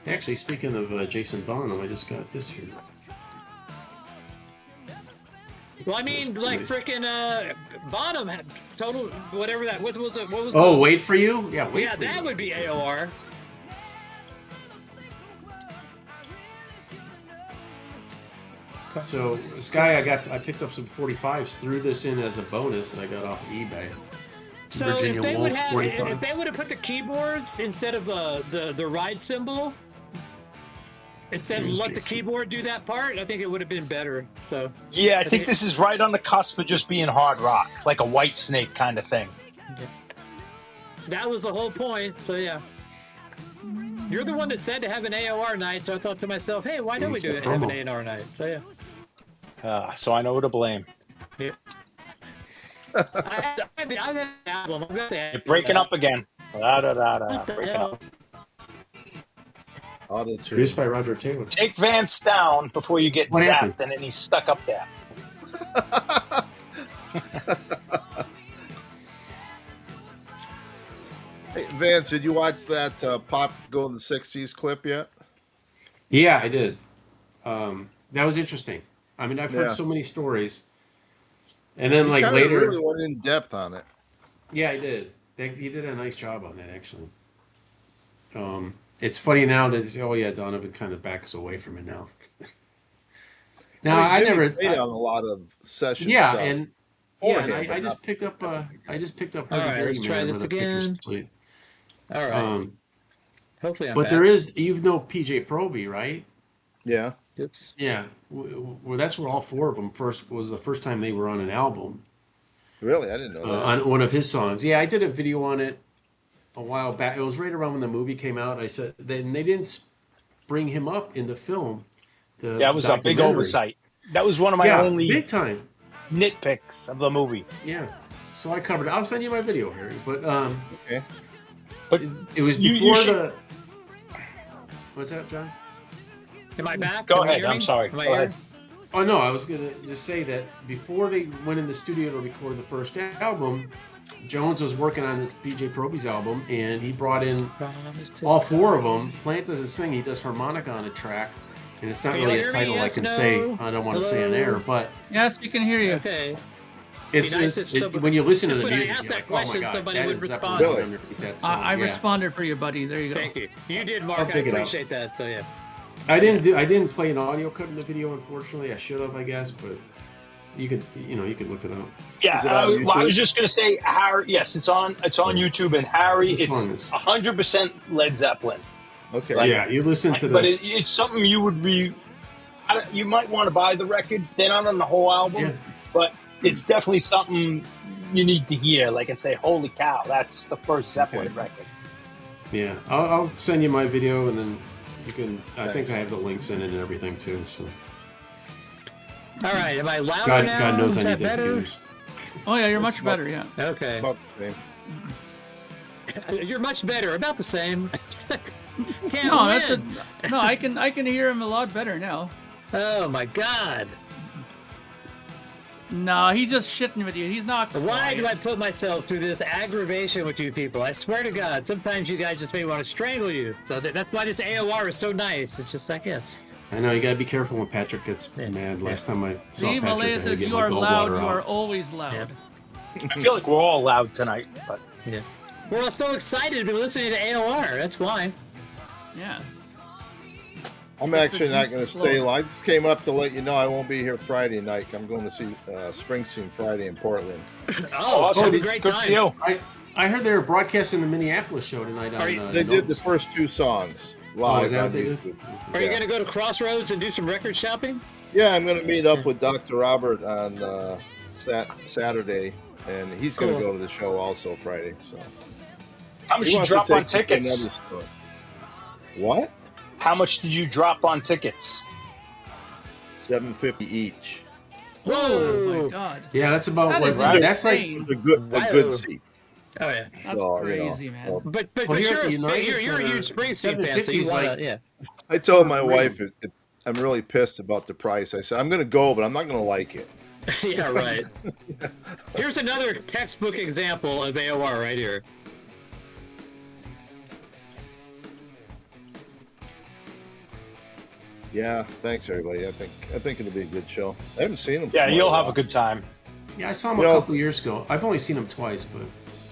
Actually, speaking of Jason Bonham, I just got this here. Well, I mean, like freaking Bonham had total whatever that was. What was? Oh, Wait For You? Yeah, Wait yeah, For that You. would be AOR. So this guy, I picked up some 45s, threw this in as a bonus that I got off of eBay. So Virginia if they Wolf would have, 45. if they would have put the keyboards instead of the ride symbol, instead of Here's let the Jason. keyboard do that part, I think it would have been better. So Yeah, I think this is right on the cusp of just being hard rock, like a White Snake kind of thing. that was the whole point. So yeah. You're the one that said to have an AOR night, so I thought to myself, hey, why don't we do it? Have an AOR night? So yeah. So I know who to blame. Yeah. I had the album. I've got the You're breaking up again. What the Breaking hell? up. Auto-tune. Produced by Roger Taylor. Take Vance down before you get What zapped, happened? and then he's stuck up there. Hey, Vance, did you watch that Pop Go in the 60s clip yet? Yeah, I did. That was interesting. I mean, I've heard Yeah. so many stories. And then, He like, kinda later... really went in depth on it. Yeah, I did. He did a nice job on that, actually. It's funny now that, oh yeah, Donovan kind of backs away from it now. Now, I mean, I never... Jimmy played on a lot of session Yeah, stuff. and Or yeah, him, and but I not- just picked up All right, let's try this again. All right. Hopefully I'm But back. there is, you know, PJ Proby, right? Yeah. Oops. Yeah, well, that's where all four of them was the first time they were on an album Really? I didn't know that. on one of his songs. Yeah, I did a video on it a while back. It was right around when the movie came out. I said then they didn't bring him up in the film. That was a big documentary. oversight. That was one of my only big time. nitpicks of the movie. Yeah, so I covered it. I'll send you my video, Harry. But Okay. But it was you before should- the. What's that, John? Am I back? Go Can you ahead, hear I'm me? sorry. Am I Go here? ahead. Oh no, I was gonna just say that before they went in the studio to record the first album, Jones was working on this BJ Proby's album, and he brought in all four of them. Plant doesn't sing; he does harmonica on a track, and it's not Can you really hear a me? title I Yes, can no? say. I don't want to say on Hello? air, but Yes, we can hear you. Okay. it's, Be nice if somebody- when you listen to the when I music, asked you're that like, question, oh my God, somebody that would is respond. Zeppelin Really? underneath that song. I yeah. responded for you, buddy. There you go. Thank you. You did, Mark. I'll I dig it out. appreciate that. So yeah. I didn't play an audio cut in the video, unfortunately. I should have, I guess, but you could look it up. Yeah, well, I was just gonna say, Harry. Yes, it's on YouTube, and Harry, it's 100% Led Zeppelin. Okay. Like, yeah, you listen to but it's something you would you might want to buy the record. They're not on the whole album, but it's definitely something you need to hear. Like, and say, "Holy cow, that's the first Zeppelin record." Yeah, I'll send you my video, and then you can. I think I have the links in it and everything too. So. All right, am I louder now? God knows Is I that need better? views. Oh yeah, you're much better. Yeah. Okay. About the same. You're much better. About the same. Can't No, win. no. I can hear him a lot better now. Oh my God. No, he's just shitting with you. He's not. Why do I put myself through this aggravation with you people? I swear to God, sometimes you guys just may want to strangle you. So that's why this AOR is so nice. It's just like this. I know, you gotta be careful when Patrick gets mad. Last time I saw See, Patrick, Malaya I had to says get you my are loud. gallbladder You are out. always loud. Yeah. I feel like we're all loud tonight, but Yeah. We're all so excited to be listening to AOR. That's why. Yeah. I'm actually not going to stay long. I just came up to let you know I won't be here Friday night. I'm going to see Springsteen Friday in Portland. Oh, it's gonna be a great good time. for you. I heard they were broadcasting the Minneapolis show tonight. They did the first 2 songs live. is that on what they did? YouTube. Are you Yeah. gonna go to Crossroads and do some record shopping? Yeah, I'm going to meet up with Dr. Robert on Saturday, and he's going to go to the show also Friday. So How much he you wants to drop on take me to tickets? another store. What? How much did you drop on tickets? $750 each. Whoa! Oh my God. Yeah, that's about That what. is That's like insane. A good seat. Oh yeah. That's So, crazy, you know, man. so- But Well, you're here, a you know, it's, you're a huge Springsteen fan, so you 750 is wanna like- yeah. I told my wife I'm really pissed about the price. I said I'm going to go, but I'm not going to like it. Yeah, right. Here's another textbook example of AOR right here. Yeah, thanks everybody. I think it'll be a good show. I haven't seen him. Yeah, for a you'll while. have a good time. Yeah, I saw him You a know- couple years ago. I've only seen him twice, but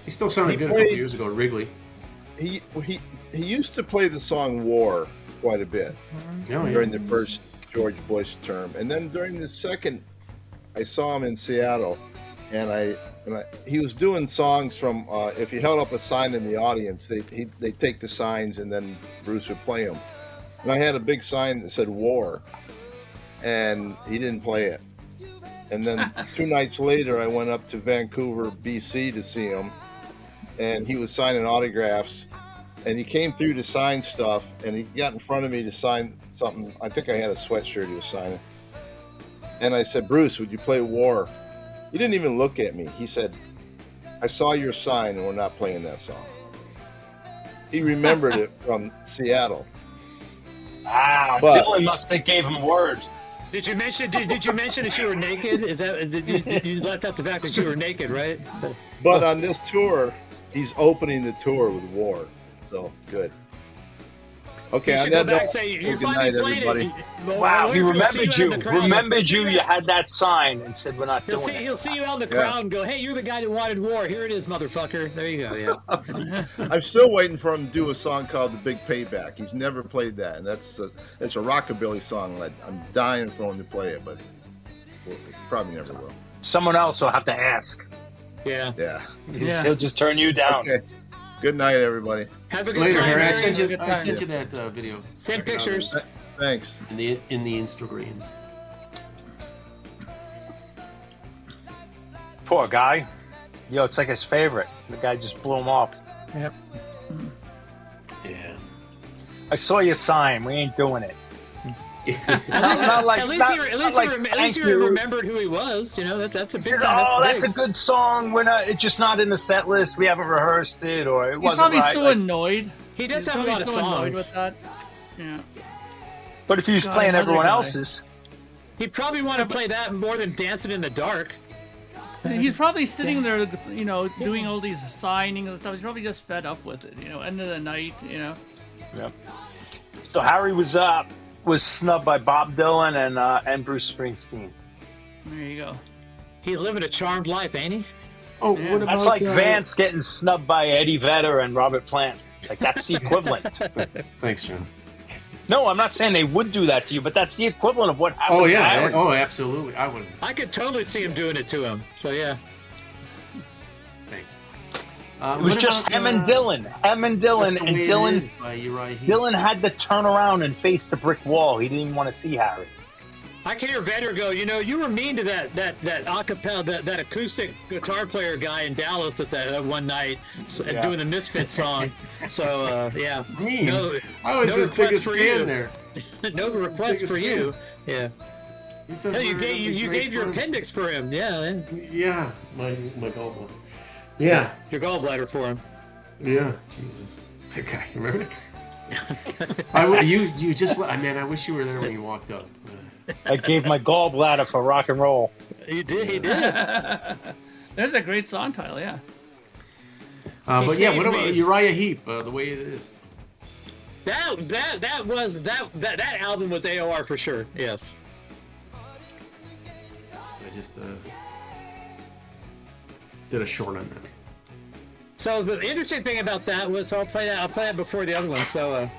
he still sounded He good a played- couple years ago at Wrigley. He used to play the song "War" quite a bit Oh, yeah. during the first George Bush term, and then during the second, I saw him in Seattle, and he was doing songs from. If you held up a sign in the audience, they take the signs and then Bruce would play them. And I had a big sign that said "War," and he didn't play it. And then 2 nights later, I went up to Vancouver, BC to see him, and he was signing autographs. And he came through to sign stuff, and he got in front of me to sign something. I think I had a sweatshirt he was signing. And I said, "Bruce, would you play War?" He didn't even look at me. He said, "I saw your sign, and we're not playing that song." He remembered it from Seattle. Wow, But- Dylan must have gave him word. Did you mention that you were naked? You left out the fact that you were naked, right? But on this tour, he's opening the tour with War. So, good. Okay, You on should go that back note, and say you're good finally night, playing everybody. it. Well, Wow, we'll he see remembered out you. in the crowd. Remembered He'll you. see You had that sign and said, "We're not He'll doing it." he'll see you out in the crowd and go, "Hey, you're the guy that wanted war. Here it is, motherfucker." There you go. Yeah. I'm still waiting for him to do a song called "The Big Payback." He's never played that, and it's a rockabilly song. I'm dying for him to play it, but he probably never will. Someone else will have to ask. Yeah. Yeah. Yeah. He'll just turn you down. Okay. Good night, everybody. Have a good Later, time. Harry. I Harry. sent Have a you. good I time. sent you that video. Send Check it out pictures. Thanks. in the Instagrams. Poor guy. Yo, it's like his favorite. The guy just blew him off. Yep. Yeah. I saw your sign. We ain't doing it. At least he remembered who he was. You know, that's a He big says, sign. "Oh, that's a big. good song. We're not. It's just not in the set list. We haven't rehearsed it, or it He's wasn't probably right." so Like, annoyed. He does He's have a probably lot of so annoyed songs. with that. Yeah. but if he was God, playing another everyone guy. else's, He'd probably want to play that more than Dancing in the Dark. He's probably sitting there, you know, doing all these signings and stuff. He's probably just fed up with it, you know, end of the night, you know. Yep. So Harry was snubbed by Bob Dylan and Bruce Springsteen. There you go. He's living a charmed life, ain't he? Oh, Yeah. what about That's like Vance getting snubbed by Eddie Vedder and Robert Plant. Like, that's the equivalent. Thanks, John. No, I'm not saying they would do that to you, but that's the equivalent of what happened. Oh to yeah. Harry. Oh, absolutely. I would. I could totally see him doing it to him. So yeah. Thanks. It was just him and Dylan. Him and Dylan. And Dylan had to turn around and face the brick wall. He didn't even want to see Harry. I can hear Vander go, you were mean to that acapella, that acoustic guitar player guy in Dallas at that one night doing the Misfits song. So, yeah. No, I was his biggest fan there. No request for you. Yeah. You gave your appendix for him. Yeah. Yeah, my gallbladder. Yeah. Your gallbladder for him. Yeah. Jesus. That guy. Remember that guy? You just, man, I wish you were there when you walked up. I gave my gallbladder for rock and roll. He did. There's a great song title, yeah. But yeah, what about Uriah Heep? The way it is. That album was AOR for sure. Yes. I just did a short on that. So the interesting thing about that was I'll play that before the other one. So I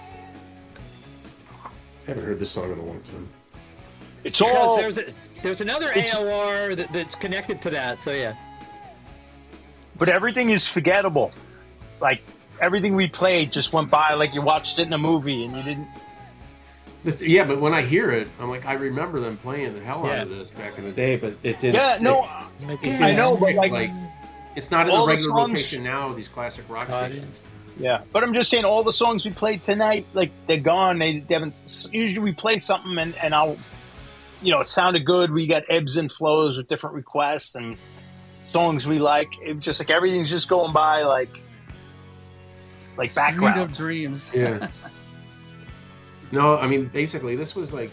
haven't heard this song in a long time. It's all there's another AOR that's connected to that. So yeah. But everything is forgettable. Like everything we played just went by like you watched it in a movie and you didn't. Yeah, but when I hear it, I'm like, I remember them playing the hell out of this back in the day, but it didn't. Yeah, stick. no, I know, but like it's not in the regular rotation now. These classic rock stations. Yeah, but I'm just saying, all the songs we played tonight, like they're gone. They haven't. Usually, we play something and I'll, it sounded good. We got ebbs and flows with different requests and songs we like. It's just like everything's just going by like background. Street of dreams. Yeah. No, I mean, basically, this was like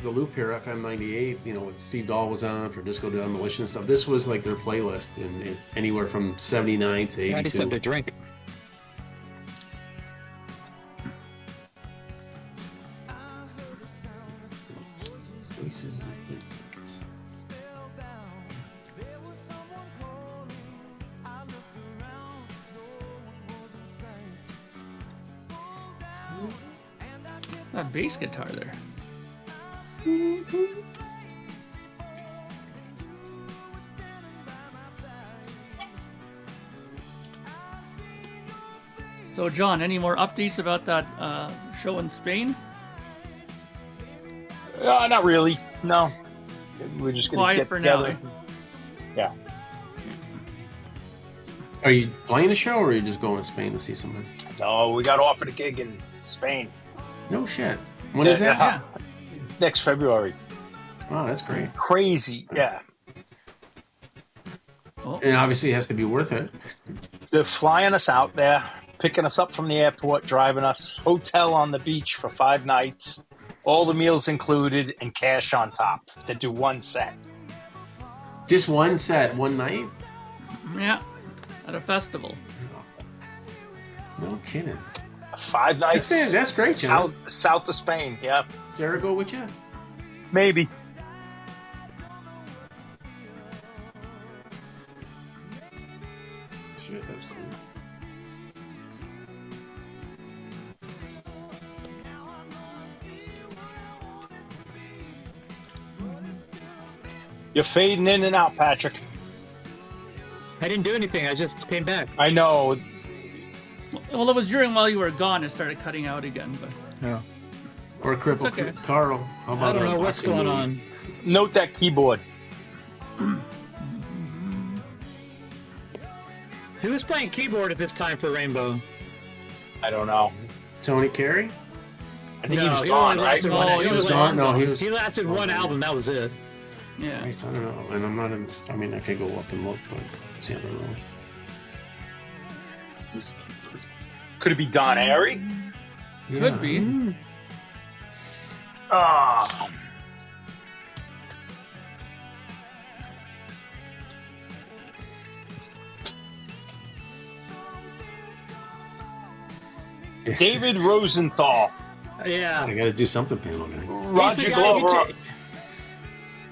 the loop here, FM 98, what Steve Dahl was on for Disco Demolition and stuff. This was like their playlist, and anywhere from 79 to 82. I need something to drink. That bass guitar there. So, John, any more updates about that show in Spain? Not really. No, we're just gonna get for together. now. Yeah. Are you playing the show, or are you just going to Spain to see somebody? No, we got offered a gig in Spain. No shit. When is that? Yeah. Next February. Wow, that's great. Crazy, yeah. And obviously it has to be worth it. They're flying us out there, picking us up from the airport, driving us, hotel on the beach for 5 nights, all the meals included, and cash on top to do one set. Just one set, one night? Yeah, at a festival. No kidding. 5 nights. That's great, John. South of Spain, yeah. Sarah go with you? Maybe. Shit, that's cool. You're fading in and out, Patrick. I didn't do anything. I just came back. I know. Well, it was while you were gone, it started cutting out again. But yeah. Or cripple okay. Carl. How about I don't know what's going on. Note that keyboard. Who was playing keyboard at this time for Rainbow? I don't know. Tony Carey? I think he was gone, right? He lasted one album. That was it. Yeah. I don't know. And I'm not in. I mean, I could go up and look, but it's the other room. Could it be Don Airy? Yeah. Could be. Oh. David Rosenthal. Yeah. I got to do something, Pam. Roger Glover.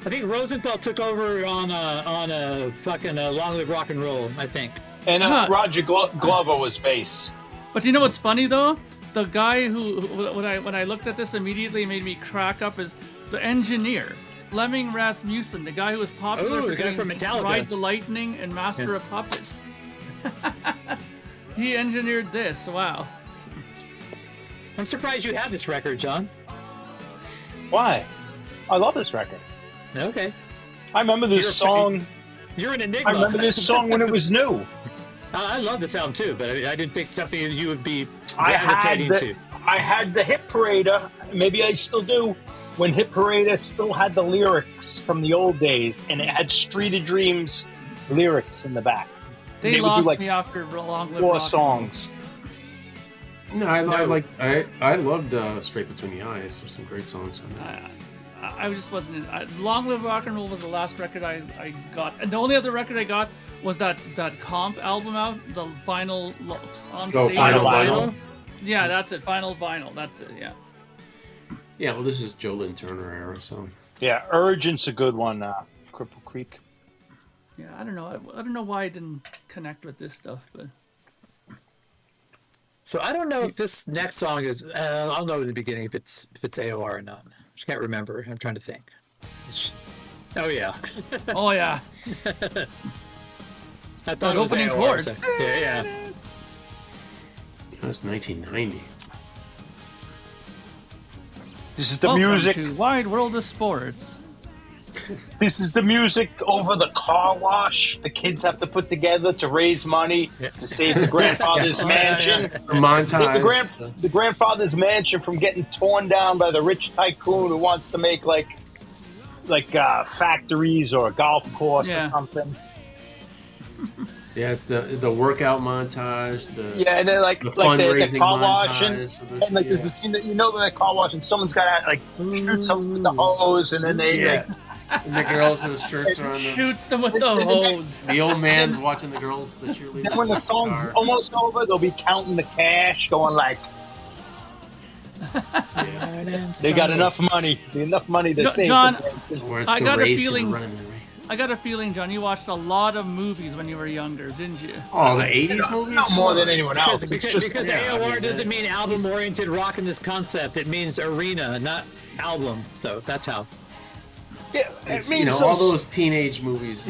I think Rosenthal took over on a fucking Long Live Rock and Roll, I think. And Roger Glover was bass. But you know what's funny though? the guy who when I looked at this immediately made me crack up is the engineer, Fleming Rasmussen, the guy who was popular the guy for from Metallica. Ride the Lightning and Master of Puppets. He engineered this. Wow. I'm surprised you have this record, John. Why? I love this record. Okay. I remember this song. You're an enigma. I remember this song when it was new. I love this album too, but I didn't think something you would be I gravitating to. had the Hit Parader. Maybe I still do. When Hit Parader still had the lyrics from the old days, and it had Street of Dreams lyrics in the back. They would lost do like me after Long Live 4 Rock. songs. No, I loved Straight Between the Eyes. There's some great songs on that. I just wasn't. Long Live Rock and Roll was the last record I got, and the only other record I got was that comp album out, the vinyl on stage. Final Vinyl. Yeah, that's it. Final Vinyl. That's it. Yeah. Yeah, well, this is Joe Lynn Turner era, so. Yeah, Urgent's a good one. Cripple Creek. Yeah, I don't know. I don't know why I didn't connect with this stuff, but. So I don't know if this next song is. I'll know in the beginning if it's AOR or not. I can't remember. I'm trying to think. Oh yeah. Oh yeah. I thought it was opening AOR, chorus. so- Yeah. That was 1990. This is the Welcome music. to Wide World of Sports. This is the music over the car wash the kids have to put together to raise money to save the grandfather's mansion. The montage. The grandfather's mansion from getting torn down by the rich tycoon who wants to make like factories or a golf course or something. Yeah, it's the workout montage. And then the fundraising the car wash montage. and there's a scene that the car wash and someone's got to shoot someone with the hose and then they and the girls whose shirts are on the. Shoots them with the hose. The old man's watching the girls, the cheerleaders. Then when the song's almost over, they'll be counting the cash, going like, they got enough money to save. John, Where it's I the got a race feeling. and running the race. I got a feeling, John, you watched a lot of movies when you were younger, didn't you? Oh, the 80s movies? Not more than anyone else. Because AOR doesn't mean album-oriented rock in this concept. It means arena, not album. So that's how. Yeah, It's, it means all those teenage movies,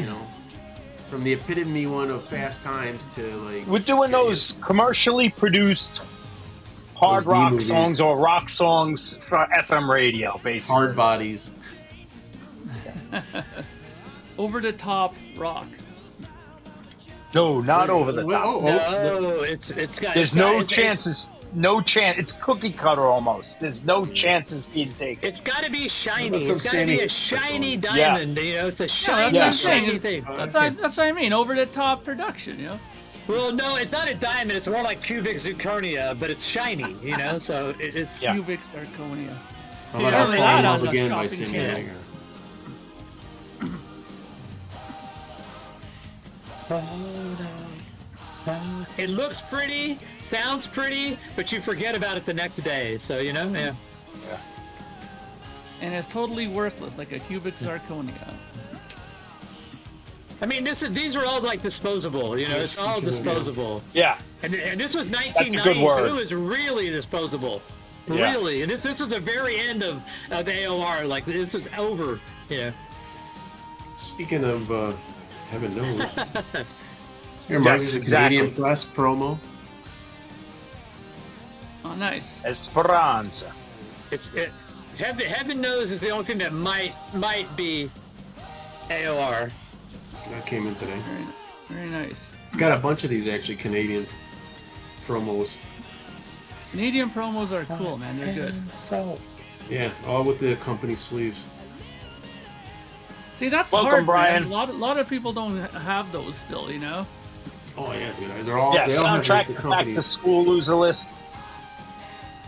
from the epitome one of Fast Times to like. We're doing those commercially produced hard Those rock B-movies. songs or rock songs for FM radio, basically. Hard bodies. Over the top rock. No, not over the top. No, it's got. There's no chances. No chance. It's cookie cutter almost. There's no chances being taken. It's got to be shiny. Well, It's got to be a shiny diamond. It's a shiny, that's what I'm shiny saying. thing. That's what I mean. Over the top production, Well, no, it's not a diamond. It's more like cubic zirconia, but it's shiny. So it's. Yeah. Cubic zirconia. How about Yeah, I'll that Fall in on Love the Again by shopping Sammy channel. Hagar? It looks pretty, sounds pretty, but you forget about it the next day. So yeah. And it's totally worthless, like a cubic zirconia. I mean, these are all like disposable. It's all disposable. Yeah. And this was a good 1990, so word. it was really disposable. Yeah. Really, and this was the very end of AOR. Like this was over. Speaking of heaven knows. Here, Mike, is a Canadian Press promo. Oh, nice. Esperanza. Heaven knows is the only thing that might be AOR. That came in today. Very nice. Got a bunch of these actually Canadian promos. Canadian promos are cool, man. They're good. Yeah, all with the company sleeves. See, that's Welcome, hard, Brian. man. A lot of people don't have those still, Oh yeah, dude. They're all Yeah, they all have soundtrack the back companies. to school loser list.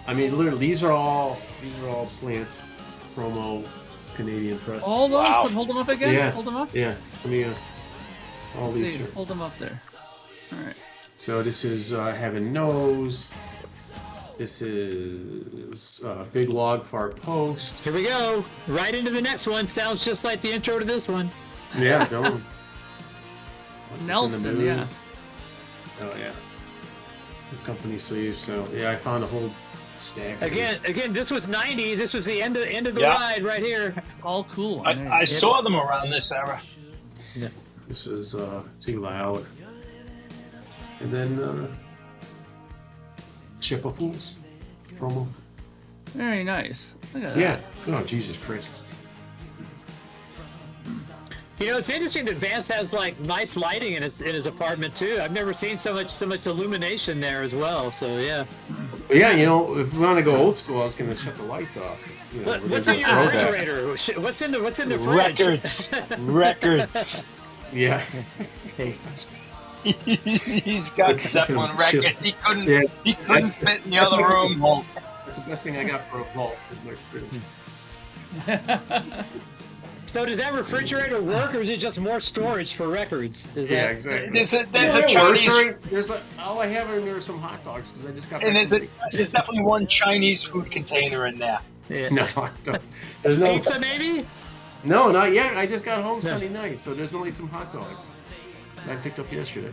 I mean, literally, these are all plant promo Canadian Press. All those? Wow. Hold them up again? Yeah. Hold them up? Yeah, I mean, all Let's these see. here. Hold them up there. All right. So this is Heaven Knows. This is Big Log Far Post. Here we go. Right into the next one. Sounds just like the intro to this one. Yeah, don't. What's this in the Nelson, mood? yeah. Oh yeah. company sleeve. So yeah, I found a whole stack. Again, this was '90. This was the end of the Yeah. ride right here. All cool. I saw them around this era. Yeah. This is Single Hour. And then Chip of Fools promo. Very nice. Look at Yeah. that. Oh, Jesus Christ. You know, it's interesting that Vance has like nice lighting in his apartment too. I've never seen so much illumination there as well. So yeah. But yeah, you know, if we want to go old school, I was going to shut the lights off. You know, What's in your refrigerator? What's in the fridge? Records. Yeah. He's got Zeppelin records. He couldn't fit in the other room. That's the best thing I got for a vault is my fridge. So does that refrigerator work, or is it just more storage for records? Exactly. There's a Chinese. All I have in there are some hot dogs because I just got. And there's definitely one Chinese food container in there. Yeah. No, there's no Pizza maybe? No, not yet. I just got home Sunday night, so there's only some hot dogs I picked up yesterday.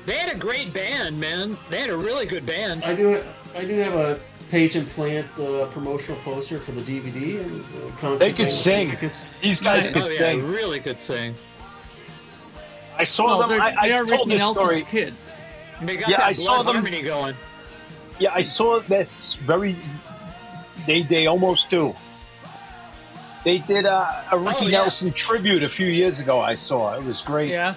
They had a great band, man. They had a really good band. I do have a Page and Plant promotional poster for the DVD and concert. They could sing. These guys could sing. Really could sing. I saw them. I told this story. Kids. They got that blood harmony going. Yeah, I saw this very. They almost do. They did a Ricky Nelson tribute a few years ago. I saw it was great. Yeah.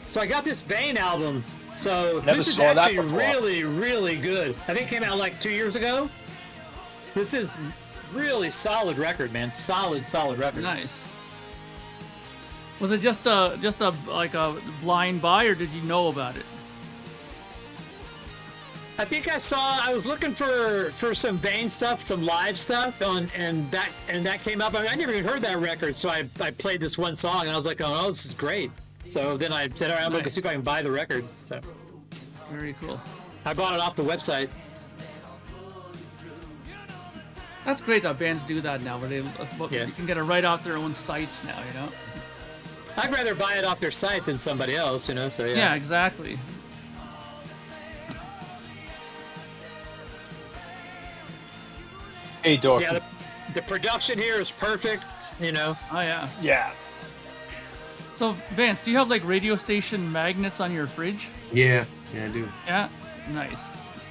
So I got this Bane album. So Never this is saw that actually before. really, really good. I think it came out like 2 years ago. This is really solid record, man. Solid record. Nice. Was it just a like a blind buy, or did you know about it? I think I was looking for some Bane stuff, some live stuff, and that came up. I mean, I never even heard that record, so I played this one song, and I was like, oh, this is great. So then I said, all right, I'm going to see if I can buy the record. So Very cool. I bought it off the website. That's great that bands do that now, where you can get it right off their own sites now, you know? I'd rather buy it off their site than somebody else, you know, so yeah. Yeah, exactly. Hey, Dork. Yeah, the production here is perfect, you know. Oh, yeah. Yeah. So, Vance, do you have, like, radio station magnets on your fridge? Yeah, I do. Yeah? Nice.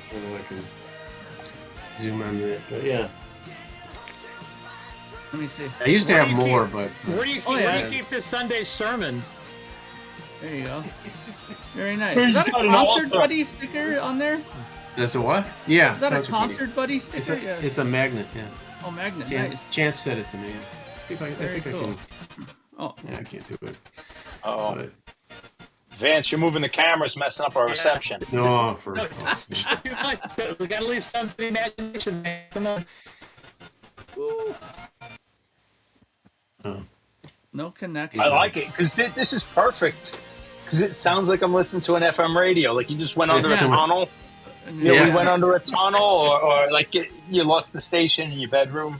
I don't know if I can zoom on that, but yeah. Let me see. I used to have more, but... Where do you keep this Sunday sermon? There you go. Very nice. Is that a Concert Buddy sticker on there? That's a what? Yeah. Is that a Concert Buddy sticker? It's a magnet, yeah. Oh, magnet, nice. Chance said it to me. See if I think cool. I can... Oh. Yeah, I can't do it. Oh. But... Vance, you're moving the cameras, messing up our reception. No, for We gotta leave some to the imagination, man. Come on. Ooh. Oh. No connection. I like it because this is perfect. Because it sounds like I'm listening to an FM radio. Like you just went under a tunnel. Yeah. We went under a tunnel, or like you lost the station in your bedroom.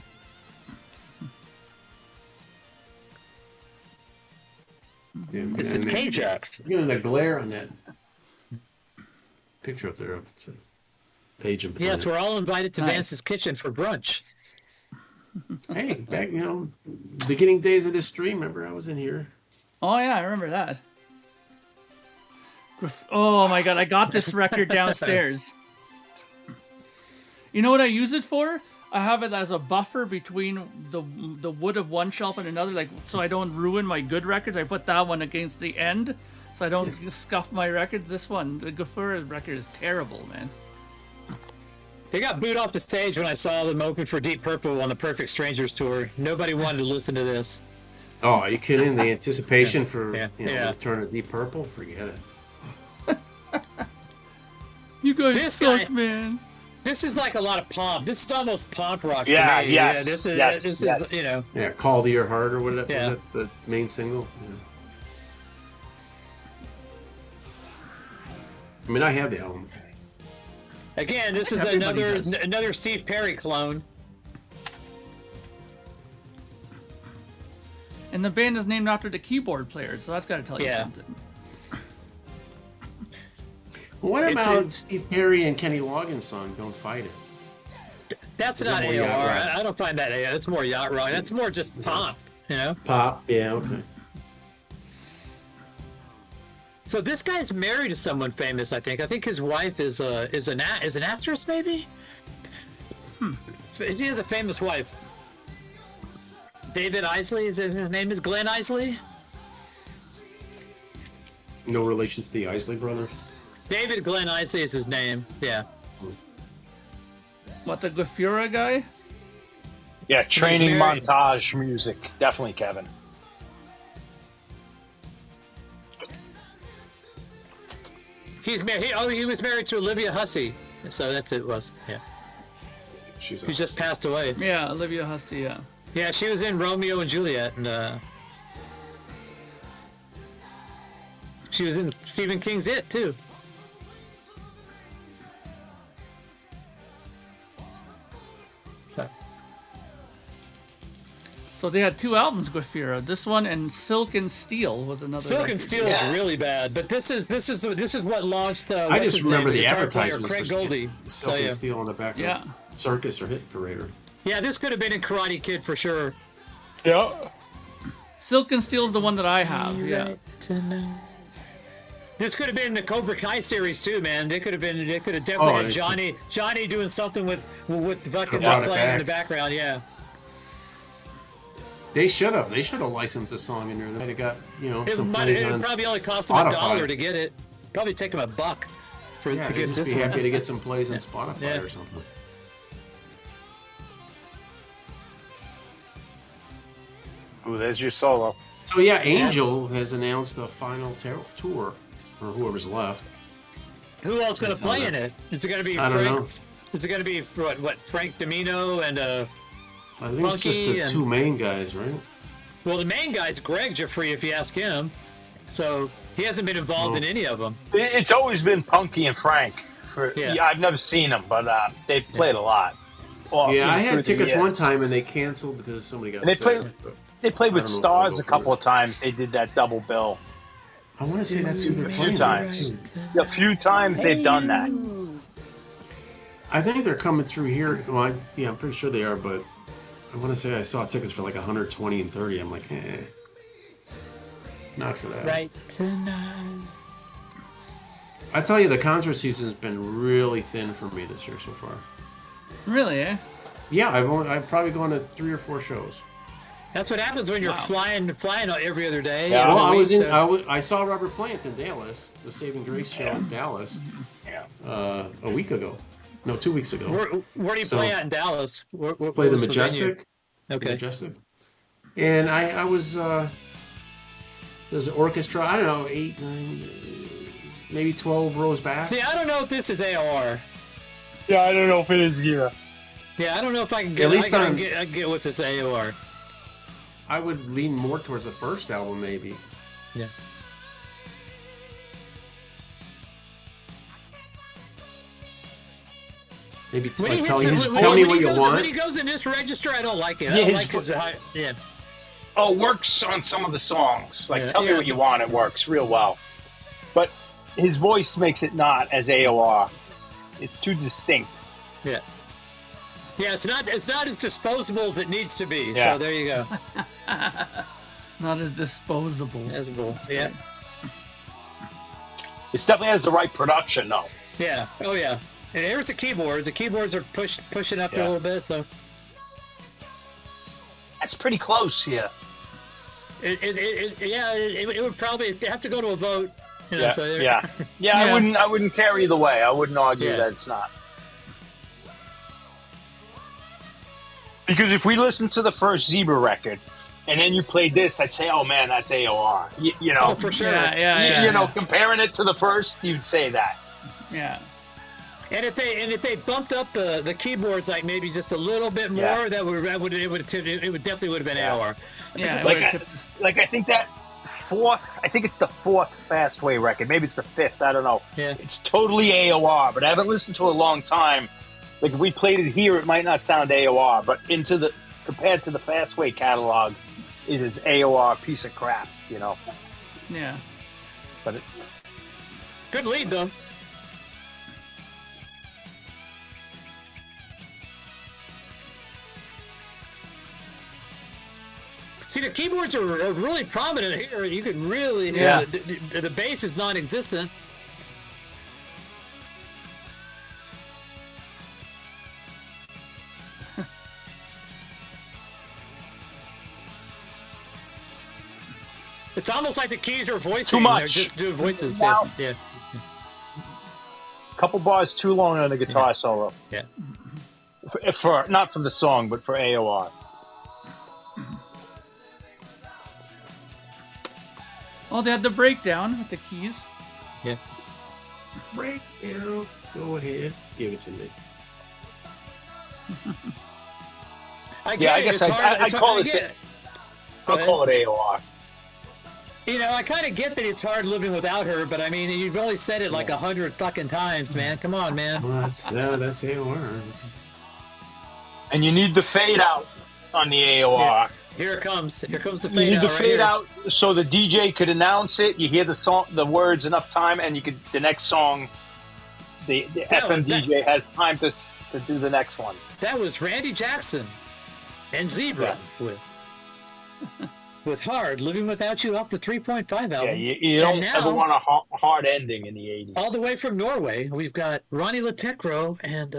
Yeah, It's a K-Jax. Look at the glare on that picture up there. It's a page of... Yes, we're all invited to Vance's kitchen for brunch. Hey, back, beginning days of this stream, remember I was in here. Oh, yeah, I remember that. Oh, my God, I got this record downstairs. You know what I use it for? I have it as a buffer between the wood of one shelf and another, like so I don't ruin my good records. I put that one against the end, so I don't scuff my records. This one, the Gafura record, is terrible, man. They got booed off the stage when I saw them open for Deep Purple on the Perfect Strangers tour. Nobody wanted to listen to this. Oh, are you kidding? The anticipation for the Yeah. return of Deep Purple? Forget it. You guys suck, man. This is like a lot of pomp. This is almost pomp rock Yeah, to me. yes, This is, yes. you know. Yeah, Call to Your Heart or whatever. Yeah. Was that the main single? Yeah. I mean, I have the album. Again, this is Everybody another Steve Perry clone. And the band is named after the keyboard player, so that's got to tell you something. What It's about a- Steve Perry and Kenny Loggins' song "Don't Fight It"? That's Is not it more yacht AOR. rock? I don't find that AOR. That's more yacht rock. That's more just pop, you know? Pop, yeah, okay. So this guy's married to someone famous, I think. I think his wife is an actress, maybe? He has a famous wife. David Isley, his name is Glenn Isley? No relation to the Isley brothers. David Glenn Isley is his name, yeah. What, the Gafura guy? Yeah, training married. montage music. Definitely, Kevin. He's married. He was married to Olivia Hussey, so that's it. Was yeah. She's Who just passed away. Yeah, Olivia Hussey, yeah. Yeah, she was in Romeo and Juliet, and she was in Stephen King's It too. So they had 2 albums, Gafira. This one and Silk and Steel was another. Silk record. and Steel is really bad, but this is what launched. I what's just his remember name, the guitar player, advertisements Craig for Goldie. Silk So, and yeah. Steel on the back Yeah. of Circus or Hit Parader. Yeah, this could have been in Karate Kid for sure. Yeah. Silk and Steel is the one that I have, yeah. This could have been the Cobra Kai series too, man. They could have definitely had it's Johnny doing something with fucking Brought it playing in the back. background. Yeah. They should have licensed a song in there. They might have got, some plays It on probably only cost them Spotify. $1 to get it. Probably take them $1 to Yeah, get they'd just this be one. happy to get some plays on Spotify Yeah. or something. Ooh, there's your solo. So yeah, Angel has announced a final tour, or whoever's left. Who else going I to saw play that. in it? Is it going to be I don't Frank? know. Is it going to be what Frank Domino and I think it's just Funky the and- 2 main guys, right? well, the main guy's Greg Jeffrey, if you ask him. So he hasn't been involved in any of them. It's always been Punky and Frank. Yeah. I've never seen them, but they played a lot. Well, Yeah, I through had the tickets years. one time and they canceled because somebody got And they sick. played- They played I with don't know if Stars they'll a go couple for of times. They did that double bill. I want to say that's who they're A playing. few times. A few times they've done that. I think they're coming through here. Well, I'm pretty sure they are, but I want to say I saw tickets for like 120 and 30. I'm like, not for that. Right tonight. I tell you, the concert season has been really thin for me this year so far. Really, eh? Yeah, I've probably gone to 3 or 4 shows. That's what happens when you're flying every other day. Yeah. Well, every week, so- I saw Robert Plant in Dallas, the Saving Grace show in Dallas, Yeah. a week ago. No, 2 weeks ago. Where do you So- play at in Dallas? Where Play the was venue? Majestic. Okay. Majestic. And I was there's an orchestra. I don't know, 8, 9, maybe 12 rows back. See, I don't know if this is AOR. Yeah, I don't know if it is either. Yeah, I don't know if I can get. At least I on- can get with this AOR. I would lean more towards the first album, maybe. Yeah. Maybe When he tell hits it- me when what he you goes- want. When he goes in this register, I don't like it. I Yeah, don't his like his fo- high. Yeah. Oh, it works on some of the songs. Like, Yeah. Tell Me Yeah. What You Want, it works real well. But his voice makes it not as AOR. It's too distinct. Yeah. Yeah, it's not as disposable as it needs to be. Yeah. So there you go. Not as disposable. Disposable. Yeah. It definitely has the right production, though. Yeah. Oh yeah. And here's the keyboards. The keyboards are pushing up a Yeah. little bit. So That's pretty close here. it would probably have to go to a vote. You know, Yeah, so there- yeah. Yeah. I wouldn't care either way. I wouldn't argue Yeah. that it's not. Because if we listen to the first Zebra record, and then you played this, I'd say, "Oh man, that's AOR." You know, Oh, for sure. you know, comparing it to the first, you'd say that. Yeah. And if they bumped up the keyboards like maybe just a little bit more, Yeah. it would definitely would have been AOR. Yeah. Like, it I, would've tipped- like I think that I think it's the 4th Fastway record. Maybe it's the 5th. I don't know. Yeah. It's totally AOR, but I haven't listened to it a long time. Like if we played it here, it might not sound AOR, but compared to the Fastway catalog, it is AOR piece of crap, you know. yeah. But Good lead though. See, the keyboards are really prominent here. You can really, the bass is non-existent. It's almost like the keys are voicing. Too much. They're just doing voices. Now, Yeah. Couple bars too long on the guitar solo. Yeah. For not from the song, but for AOR. Oh, they had the breakdown with the keys. Yeah. Breakdown. Go ahead. Give it to me. I guess I'd call it. I'll call it AOR. You know, I kind of get that it's hard living without her, but I mean, you've only said it like 100 fucking times, man. Come on, man. Well, that's AOR. And you need the fade out on the AOR. Yeah. Here it comes. Here comes the fade out. You need the right fade here. out so the DJ could announce it. You hear the song, the words enough time, and you could the next song. The FM DJ has time to do the next one. That was Randy Jackson and Zebra with Hard, Living Without You off the 3.5 album. Yeah, you don't ever want a hard ending in the 80s. All the way from Norway, we've got Ronnie Latecro and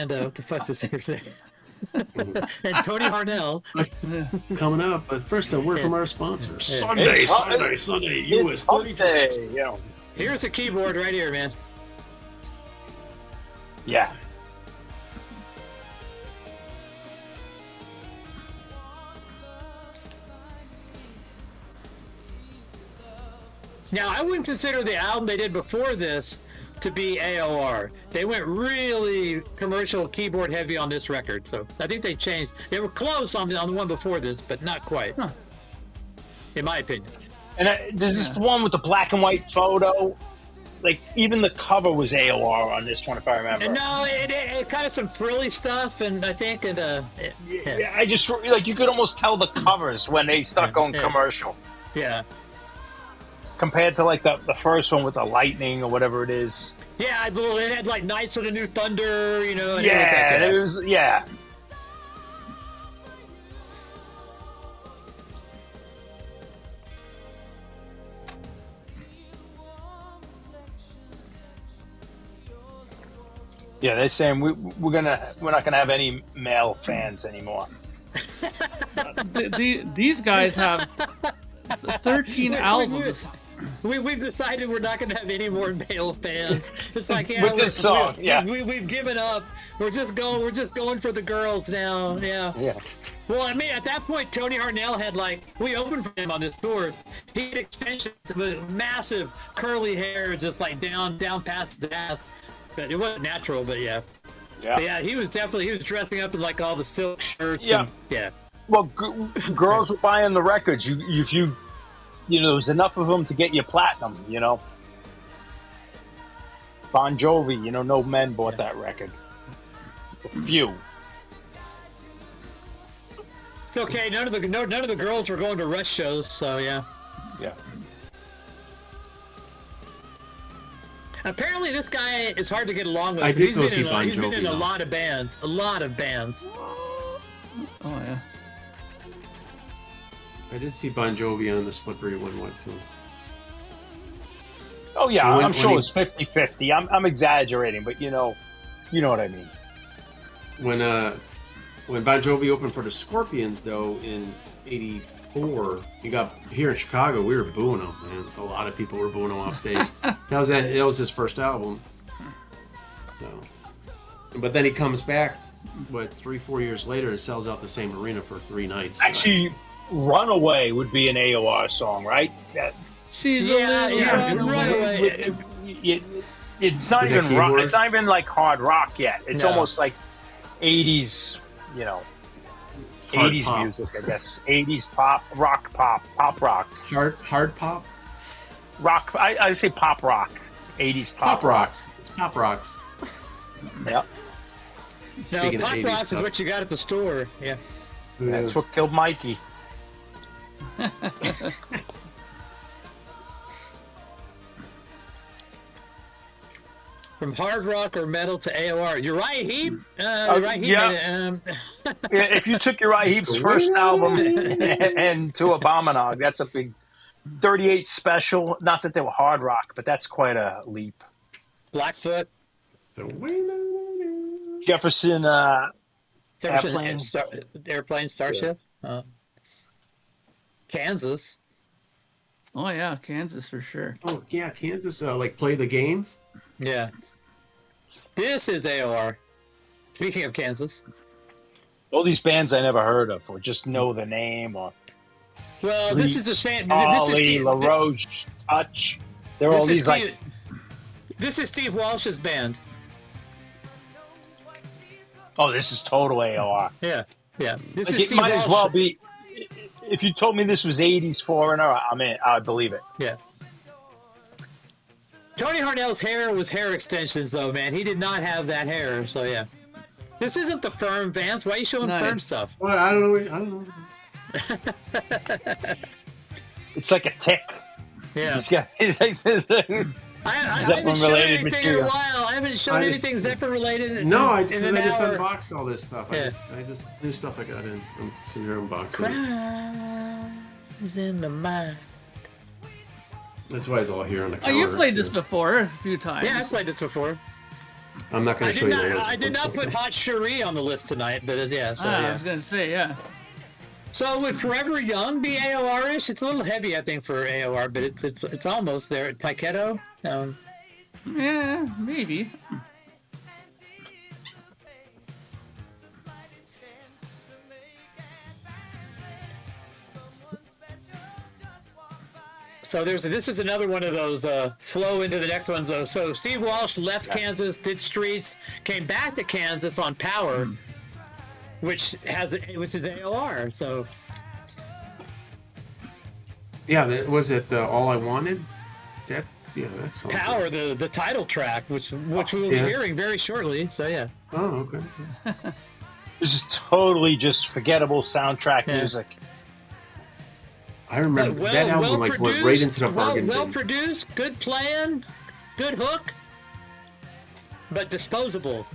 what the fuck's the singer say? And Tony Harnell. Coming up, but first a word from our sponsor. Sunday, It's US hump 30 day, tracks. you know. Here's a keyboard right here, man. Yeah. Now, I wouldn't consider the album they did before this to be AOR. They went really commercial keyboard heavy on this record, so I think they changed. They were close on the one before this, but not quite, in my opinion. And there's this one with the black and white photo. Like, even the cover was AOR on this one, if I remember. And no, it kind of some frilly stuff, and I think, Yeah, I just, like, you could almost tell the covers when they start going commercial. Yeah. Compared to, like, the first one with the lightning or whatever it is. Yeah, it had, like, Knights of the New Thunder, you know. And Yeah, it was yeah. Yeah, they're saying we're not gonna have any male fans anymore. These guys have 13 albums. We've decided we're not going to have any more male fans. It's like, yeah, with this song, we've given up. We're just going for the girls now. Yeah. Well, I mean, at that point, Tony Harnell had we opened for him on this tour. He had extensions with massive curly hair, just like down past the ass. But it wasn't natural, but yeah. But yeah, he was dressing up in like all the silk shirts. Yeah. Yeah. Well, girls were buying the records. You know, there was enough of them to get you platinum, you know. Bon Jovi, you know, no men bought that record. A few. It's okay. None of the girls were going to Rush shows, so yeah. Yeah. Apparently, this guy is hard to get along with. I did go see Bon Jovi. He's been in a lot of bands. Oh yeah. I did see Bon Jovi on the Slippery When Wet too. Oh yeah, I'm sure it's 50-50. I'm exaggerating, but you know what I mean. When Bon Jovi opened for the Scorpions though in '84, you got here in Chicago, we were booing him, man. A lot of people were booing him off stage. That was his first album. So, but then he comes back, 3-4 years later, and sells out the same arena for 3 nights. Actually, Runaway would be an AOR song, right? She's Runaway. It's not even rock. It's not even like hard rock yet. It's almost like 80s, you know, 80s pop. music, I guess. 80s pop rock. Hard pop. Rock. I say pop rock. 80s pop rocks. It's pop rocks. Yep. No, pop rocks is what you got at the store. Yeah. That's what killed Mikey. From hard rock or metal to AOR. Uriah Heep? Uriah Heep yeah. If you took Uriah Heep's first album and to Abominog, that's a big 38 special. Not that they were hard rock, but that's quite a leap. Blackfoot. Jefferson Airplane Starship. Kansas. Oh yeah, Kansas for sure. Oh yeah, Kansas. Like Play the Game. Yeah. This is AOR. Speaking of Kansas. All these bands I never heard of, or just know the name, or well, Reeds, this is the same. Ollie, LaRoche, Touch. They're all these like. This is Steve Walsh's band. Oh, this is total AOR. Yeah. This Like is it Steve might Walsh. as well be. If you told me this was 80s Foreigner, I'm in. I'd believe it. Yeah. Tony Harnell's hair was hair extensions, though, man. He did not have that hair, so yeah. This isn't the Firm, Vance. Why are you showing Firm stuff? Well, I don't know. It's like a tick. Yeah. He's got, I haven't shown anything material. in a while. I haven't shown anything Zeppelin related. No, I just unboxed all this stuff. I just new stuff I got in. I'm sitting here unboxing. Crimes in the mind. That's why it's all here on the counter. Oh, you played this before a few times. Yeah, I played this before. I'm not going to show you the list. I did not put Hot Cherie on the list tonight, but yeah. So, I was going to say, yeah. So would Forever Young be AOR-ish? It's a little heavy, I think, for AOR, but it's almost there. Taiketo? Yeah, maybe. So this is another one of those flow into the next one. So Steve Walsh left Kansas, did Streets, came back to Kansas on Power, which is AOR. So yeah, was it All I Wanted? That's Power, the title track, which we will be hearing very shortly. So yeah. Oh, okay. This is totally just forgettable soundtrack music. I remember that album went right into the bargain bin. Well produced, good playing, good hook, but disposable.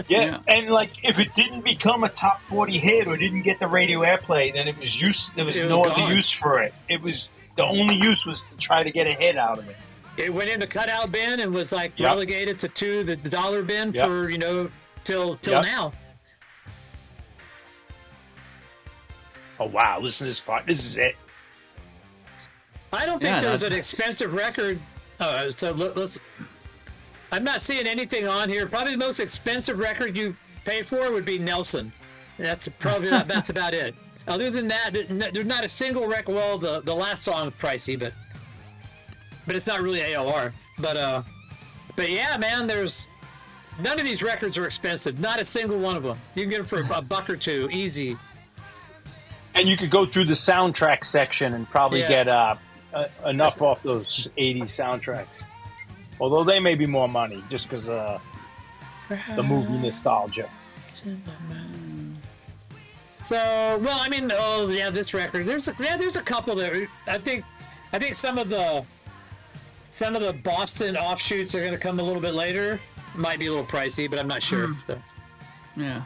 Yeah, and like if it didn't become a top 40 hit or didn't get the radio airplay, then there was no other use for it. It was the only use was to try to get a hit out of it. It went into cutout bin and was like relegated to the dollar bin for till now. Oh wow! Listen to this part. This is it. I don't think there's an expensive record. I'm not seeing anything on here. Probably the most expensive record you pay for would be Nelson. That's probably that's about it. Other than that, there's not a single record. Well, the last song is pricey, but it's not really AOR. But yeah, man, there's none of these records are expensive. Not a single one of them. You can get them for $1 or $2, easy. And you could go through the soundtrack section and probably get enough off those 80s soundtracks. Although they may be more money just because the movie nostalgia. So, well, I mean, this record. There's a couple that I think some of the Boston offshoots are going to come a little bit later. Might be a little pricey, but I'm not sure. So. Yeah.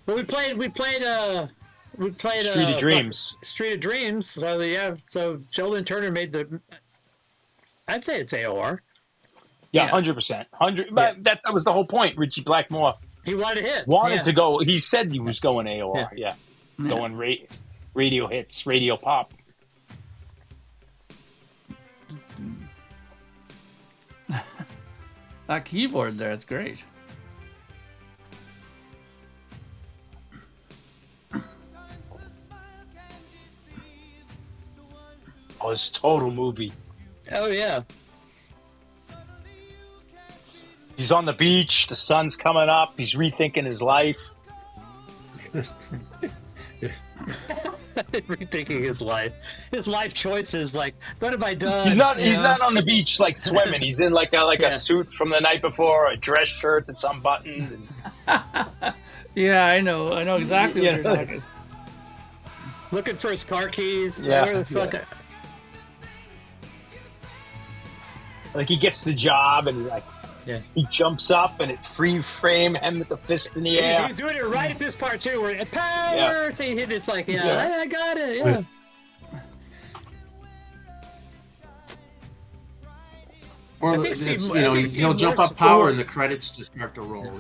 But we played Street of Dreams. Street of Dreams. So yeah, so Joel and Turner made I'd say it's AOR. Yeah, 100%. 100. But that was the whole point. Richie Blackmore. He wanted to hit. Wanted to go. He said he was going AOR. Yeah. Going radio hits, radio pop. That keyboard there, it's great. Oh, it's total movie. Oh yeah. He's on the beach. The sun's coming up. He's rethinking his life. Rethinking his life choices. Like, what have I done? He's not on the beach like swimming. He's in like a suit from the night before, a dress shirt that's unbuttoned. Yeah, I know exactly what you're talking. Looking for his car keys. Yeah. Where the fuck? Like he gets the job and he jumps up and it free frame him with the fist in the air. He's doing it right at this part too, where power to hit. It's like, I got it. Yeah. Or he'll jump up power and the credits just start to roll.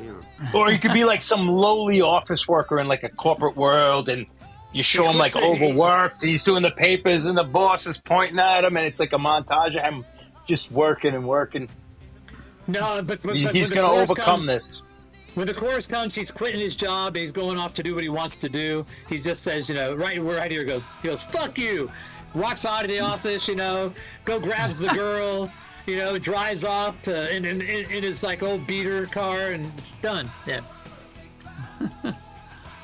Or he could be like some lowly office worker in like a corporate world, and you show him like overworked. He's doing the papers, and the boss is pointing at him, and it's like a montage of him just working and working. No, but he's going to overcome this. When the chorus comes, he's quitting his job. He's going off to do what he wants to do. He just says, right here he goes, "Fuck you!" Walks out of the office, go grabs the girl. Drives off to in his like old beater car, and it's done. Yeah,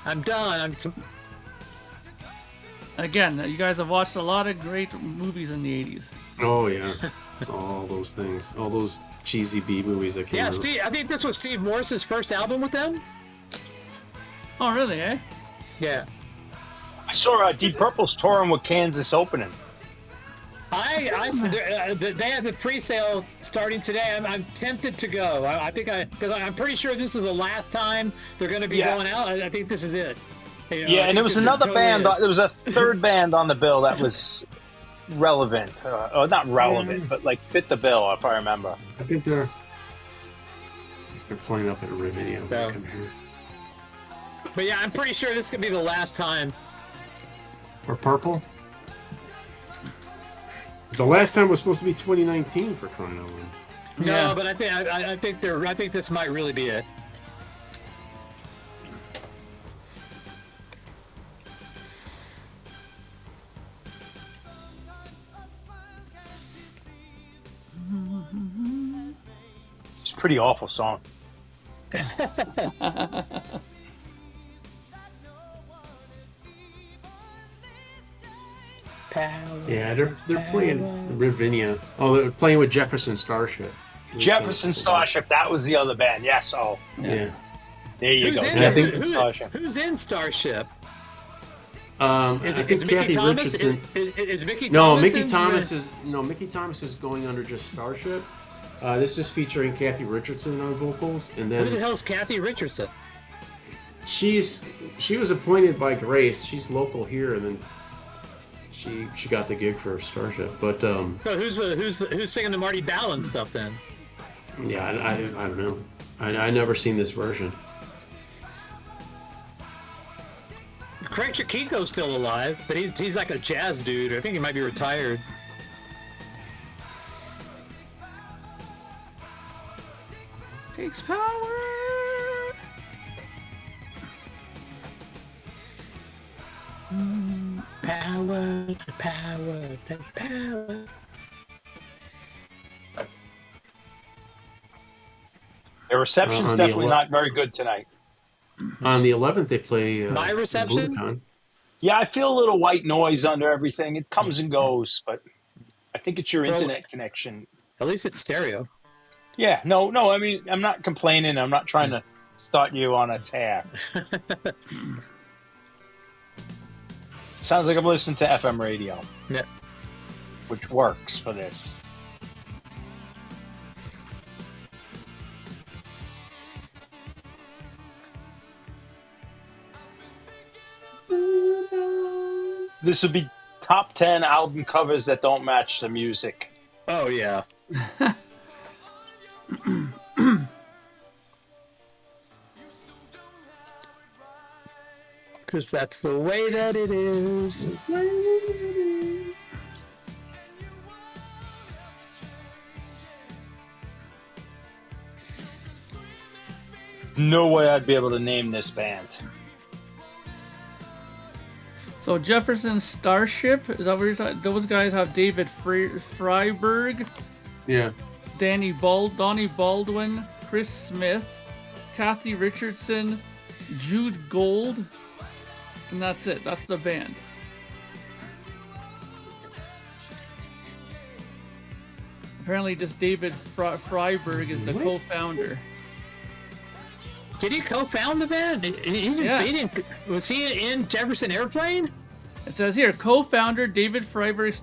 I'm done. Again, you guys have watched a lot of great movies in the 80s. Oh yeah, it's all those things, all those cheesy B movies that came out. Steve, I think this was Steve Morris's first album with them. Oh really? Yeah. I saw Deep Purple's touring with Kansas opening. They have the pre-sale starting today. I'm tempted to go. Because I'm pretty sure this is the last time they're going to be going out. I think this is it. And there was another band. There was a third band on the bill that was relevant. Not relevant, but like fit the bill, if I remember. I think they're playing up at Ravinia. But yeah, I'm pretty sure this is going to be the last time. For Purple? The last time was supposed to be 2019 for crying out loud. No, but I think this might really be it. It's a pretty awful song. Yeah, they're playing Ravinia. Oh, they're playing with Jefferson Starship. Jefferson Starship, that was the other band. Yes, yeah. There you go. Who's in Starship? I think Kathy Richardson. Is Mickey Thomas? No, Mickey Thomas is going under just Starship. This is featuring Kathy Richardson on vocals, and then who the hell's Kathy Richardson? She was appointed by Grace. She's local here, and then she got the gig for Starship. But so who's singing the Marty Ballin stuff then? Yeah, I don't know. I never seen this version. Craig Chiquinco's still alive, but he's like a jazz dude. I think he might be retired. Takes power. Power, takes power. The reception's definitely not very good tonight. On the 11th, they play My reception? Budokan. Yeah, I feel a little white noise under everything. It comes and goes, but I think it's your internet connection. At least it's stereo. Yeah, no, I mean, I'm not complaining. I'm not trying to start you on a tear. Sounds like I'm listening to FM radio. Yeah. Which works for this. This would be top 10 album covers that don't match the music. Oh, yeah. Because that's the way that it is. No way I'd be able to name this band. So Jefferson Starship, is that what you're talking? Those guys have David Freiberg, yeah, Donnie Baldwin, Chris Smith, Kathy Richardson, Jude Gold, and that's it. That's the band. Apparently, just David Freiberg is the co-founder. Did he co-found the band? Yeah. Was he in Jefferson Airplane? It says here, co-founder David Freiberg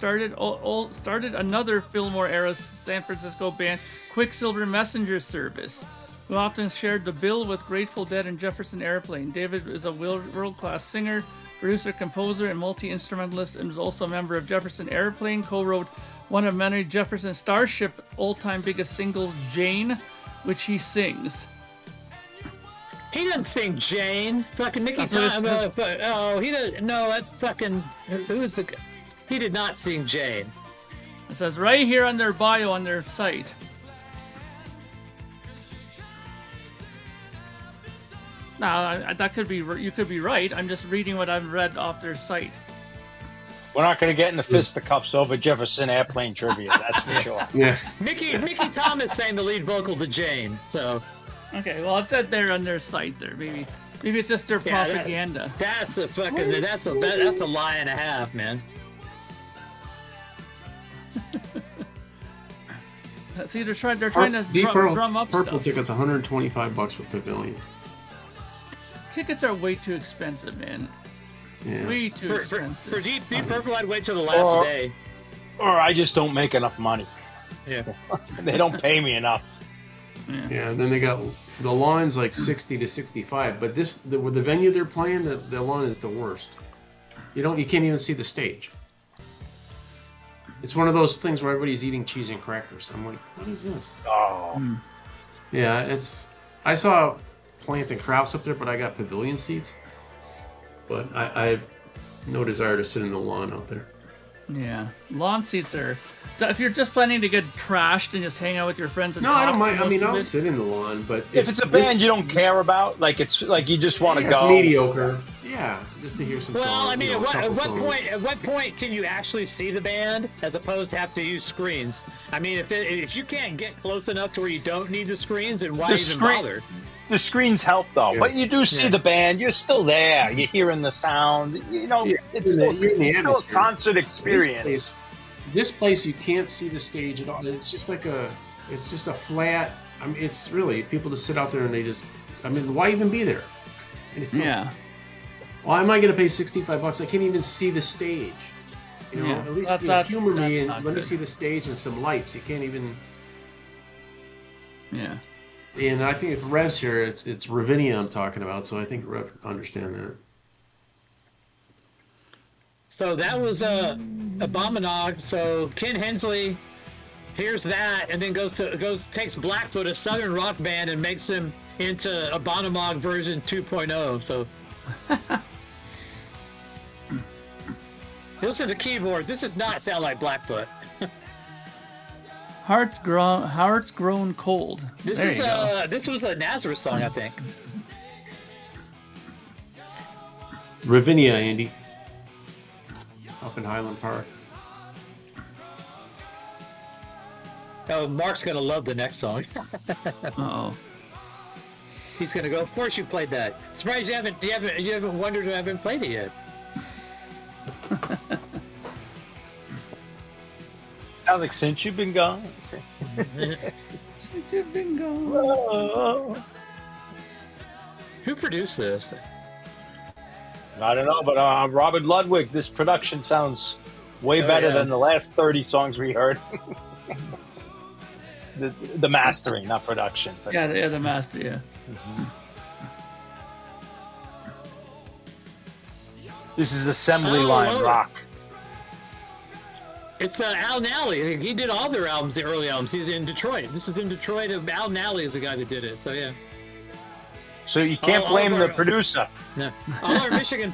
started another Fillmore-era San Francisco band, Quicksilver Messenger Service, who often shared the bill with Grateful Dead and Jefferson Airplane. David is a world-class singer, producer, composer, and multi-instrumentalist, and is also a member of Jefferson Airplane, co-wrote one of many Jefferson Starship all-time biggest singles, Jane, which he sings. He doesn't sing Jane. Fucking Nicky Thomas. Oh, he doesn't. No, that fucking. Who's the. He did not sing Jane. It says right here on their bio on their site. Now, that could be. You could be right. I'm just reading what I've read off their site. We're not going to get into fisticuffs over Jefferson Airplane trivia, that's for sure. Yeah. Nicky Thomas sang the lead vocal to Jane, so. Okay, well, it said there on their site there. Maybe it's just their propaganda. That's a fucking. That's a lie and a half, man. See, they're trying to drum up Purple stuff. tickets, $125 for Pavilion. Tickets are way too expensive, man. Yeah. Way too expensive. For Deep Purple, I'd wait till the last day. Or I just don't make enough money. Yeah. They don't pay me enough. Yeah, and then they got the line's like 60 to 65, but with the venue they're playing, the line is the worst. You can't even see the stage. It's one of those things where everybody's eating cheese and crackers. I'm like, what is this? Oh. Yeah, I saw Plant and Krause up there, but I got pavilion seats. But I have no desire to sit in the lawn out there. Yeah, lawn seats are. If you're just planning to get trashed and just hang out with your friends and No, I don't mind. I mean, I'll sit in the lawn, but if it's a band you don't care about, like it's like you just want to go. It's mediocre. Yeah, just to hear some songs. Well, I mean, at what point can you actually see the band as opposed to have to use screens? I mean, if you can't get close enough to where you don't need the screens, then why even bother? The screens help though, but you do see the band. You're still there. You're hearing the sound. It's still a concert experience. This place you can't see the stage at all. It's just it's just a flat. I mean, it's really people just sit out there and they just. I mean, why even be there? Yeah. Why am I going to pay $65? I can't even see the stage. At least humor me and let me see the stage and some lights. You can't even. Yeah. And I think if Rev's here, it's Ravinia I'm talking about, so I think Rev understand that. So that was Abominog. So Ken Hensley hears that and then takes Blackfoot, a southern rock band, and makes him into Abominog version 2.0. So listen to keyboards. This does not sound like Blackfoot. Hearts grown cold. This was a Nazareth song, I think. Ravinia, Andy. Up in Highland Park. Oh, Mark's gonna love the next song. Uh-oh. He's gonna go. Of course, you played that. Surprised you haven't wondered who I haven't played it yet. Alex, since you've been gone. Since you've been gone. Who produced this? I don't know, but Robert Ludwig, this production sounds way better than the last 30 songs we heard. the mastering, not production. But. Yeah, the master, yeah. Mm-hmm. This is assembly line rock. It's Al Nally. He did all their albums, the early albums. He's in Detroit. This is in Detroit. Al Nally is the guy that did it. So yeah. So you can't blame the producer. No. All our Michigan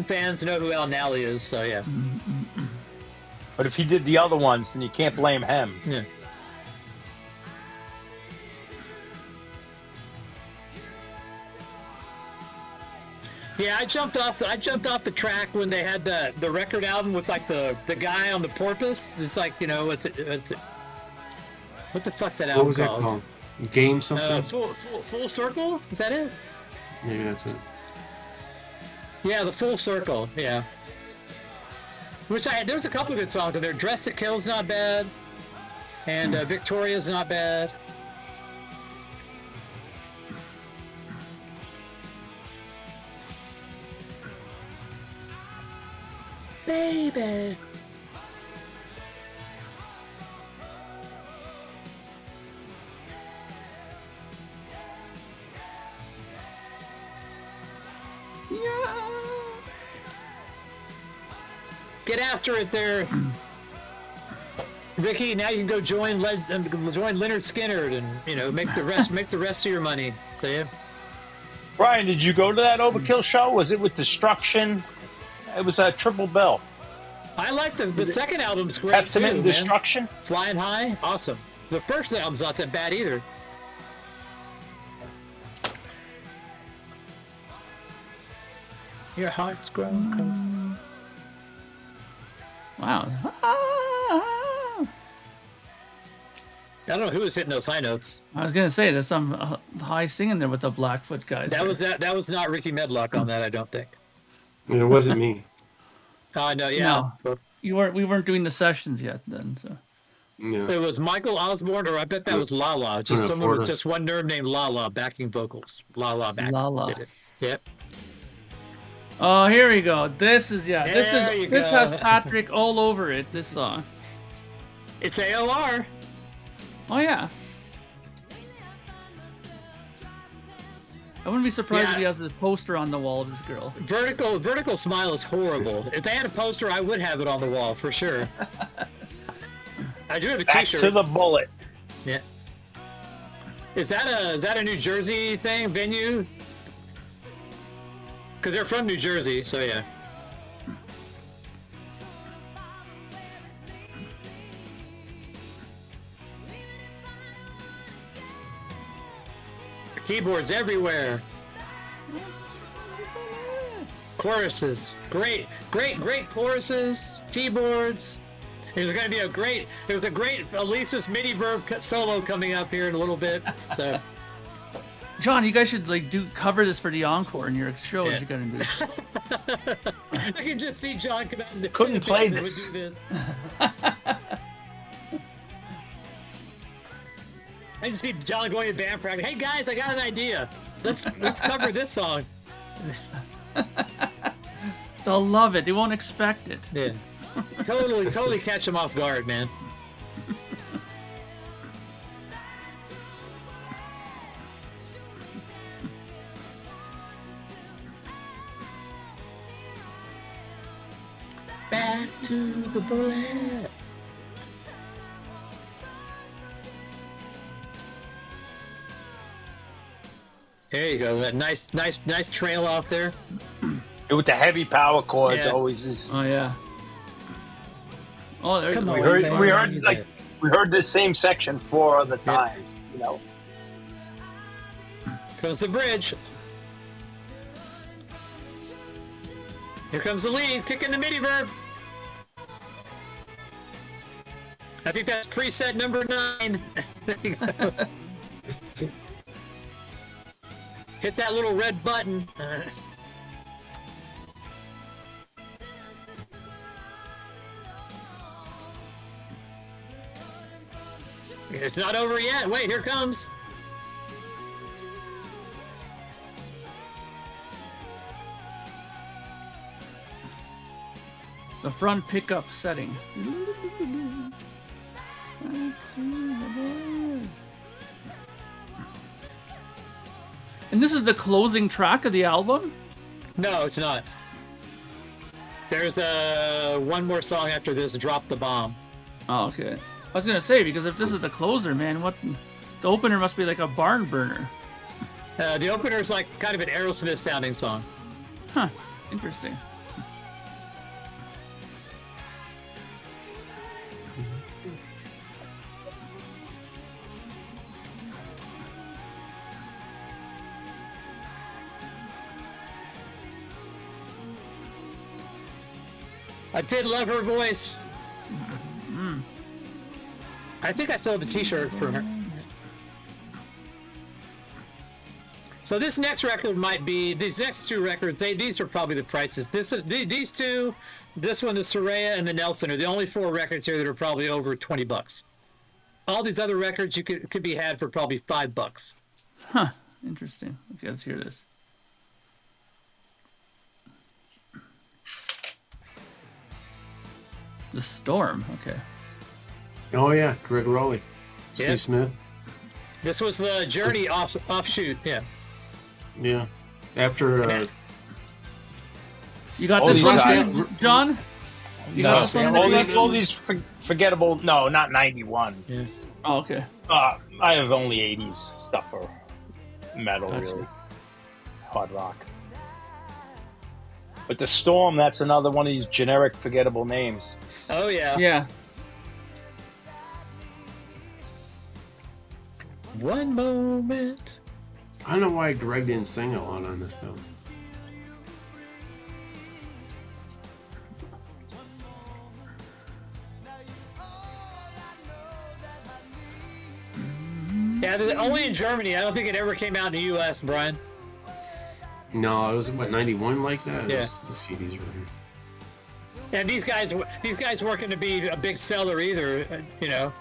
fans know who Al Nally is. So yeah. But if he did the other ones, then you can't blame him. Yeah. Yeah, I jumped off the track when they had the record album with like the guy on the porpoise. It's like, what the fuck's that album called? What was that called? Game something? Full Circle? Is that it? Maybe that's it. Yeah, the Full Circle. Yeah. There's a couple of good songs in there. Dressed to Kill's not bad, and Victoria's not bad. baby. Get after it there, Ricky. Now you can go join Leonard Skinner and make the rest of your money. See? Brian, did you go to that Overkill show? Was it with Destruction? It was a triple bill. I like the second album's great Testament too, and man. Destruction. Flying High, awesome. The first album's not that bad either. Your heart's grown cold. Wow. I don't know who was hitting those high notes. I was gonna say there's some high singing there with the Blackfoot guys. That was not Ricky Medlock on that, I don't think. It wasn't me. No, yeah. No. We weren't doing the sessions yet then, so. Yeah. It was Michael Osborne, or I bet that was Lala. Just someone with just one nerve named Lala backing vocals. Lala back. Lala. Yep. Oh, here we go. This has go. Patrick all over it. This song. It's AOR. Oh yeah. I wouldn't be surprised if he has a poster on the wall of this girl. Vertical Smile is horrible. If they had a poster, I would have it on the wall for sure. I do have a Back T-shirt. to the Bullet. Yeah. Is that a New Jersey venue? Because they're from New Jersey, so yeah. Keyboards everywhere. Choruses. Great choruses. Keyboards. There's a great Elisa's mini verb solo coming up here in a little bit. So. John, you guys should cover this for the encore in your shows. Yeah. You're gonna do. I can just see John come out. And Couldn't play this. I just see John going to band practice. Hey guys, I got an idea. Let's cover this song. They'll love it. They won't expect it. Yeah. Totally catch them off guard, man. Back to the bullet. There you go. That nice trail off there. With the heavy power chords, Yeah. always is. Oh yeah. Oh, there Come you on, go. We heard this same section 4 other times. Comes the bridge. Here comes the lead, kicking the MIDI verb. I think that's preset number 9. There you go. Hit that little red button. It's not over yet. Wait, here it comes. The front pickup setting. And this is the closing track of the album? No, it's not. There's one more song after this, Drop the Bomb. Oh, okay. I was gonna say, because if this is the closer, man, the opener must be like a barn burner. The opener's like kind of an Aerosmith sounding song. Huh. Interesting. I did love her voice. I think I still have a t-shirt for her. So this next record might be, these next 2 records, these are probably the prices. These 2, this one, the Soraya and the Nelson, are the only 4 records here that are probably over $20. All these other records you could be had for probably $5. Huh. Interesting. Okay, let's hear this. The Storm. Okay. Oh yeah, Greg Rowley, Yeah. Steve Smith. This was the Journey offshoot. Yeah. Yeah. After You got All this these one, guys- too, John? You got this one? all these forgettable. No, not 91. Yeah. Oh, okay. I have only 80s stuff or metal, Gotcha. really. Hard rock. But the Storm, that's another one of these generic forgettable names. Oh yeah. Yeah. One moment. I don't know why Greg didn't sing a lot on this though. Yeah, only in Germany. I don't think it ever came out in the U.S., Brian. No, it was what 91 like that. Yeah. The CDs were here. And these guys weren't going to be a big seller either. You know.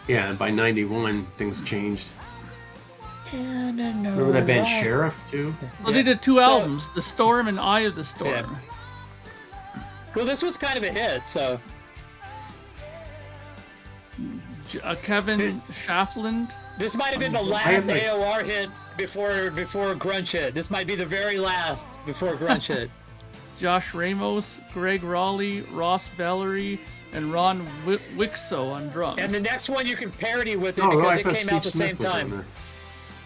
Yeah, and by 91 things changed. Remember that band Sheriff too? Well, they did two albums, The Storm and Eye of the Storm. Yeah. Well, this was kind of a hit, so. Kevin Shafland. This might have been the last AOR hit before grunge hit. This might be the very last before grunge hit. Josh Ramos, Greg Rowley, Ross Bellery, and Ron Wixo on drums. And the next one you can parody with it Oh, because I it thought came out the Steve same Smith was on time. there.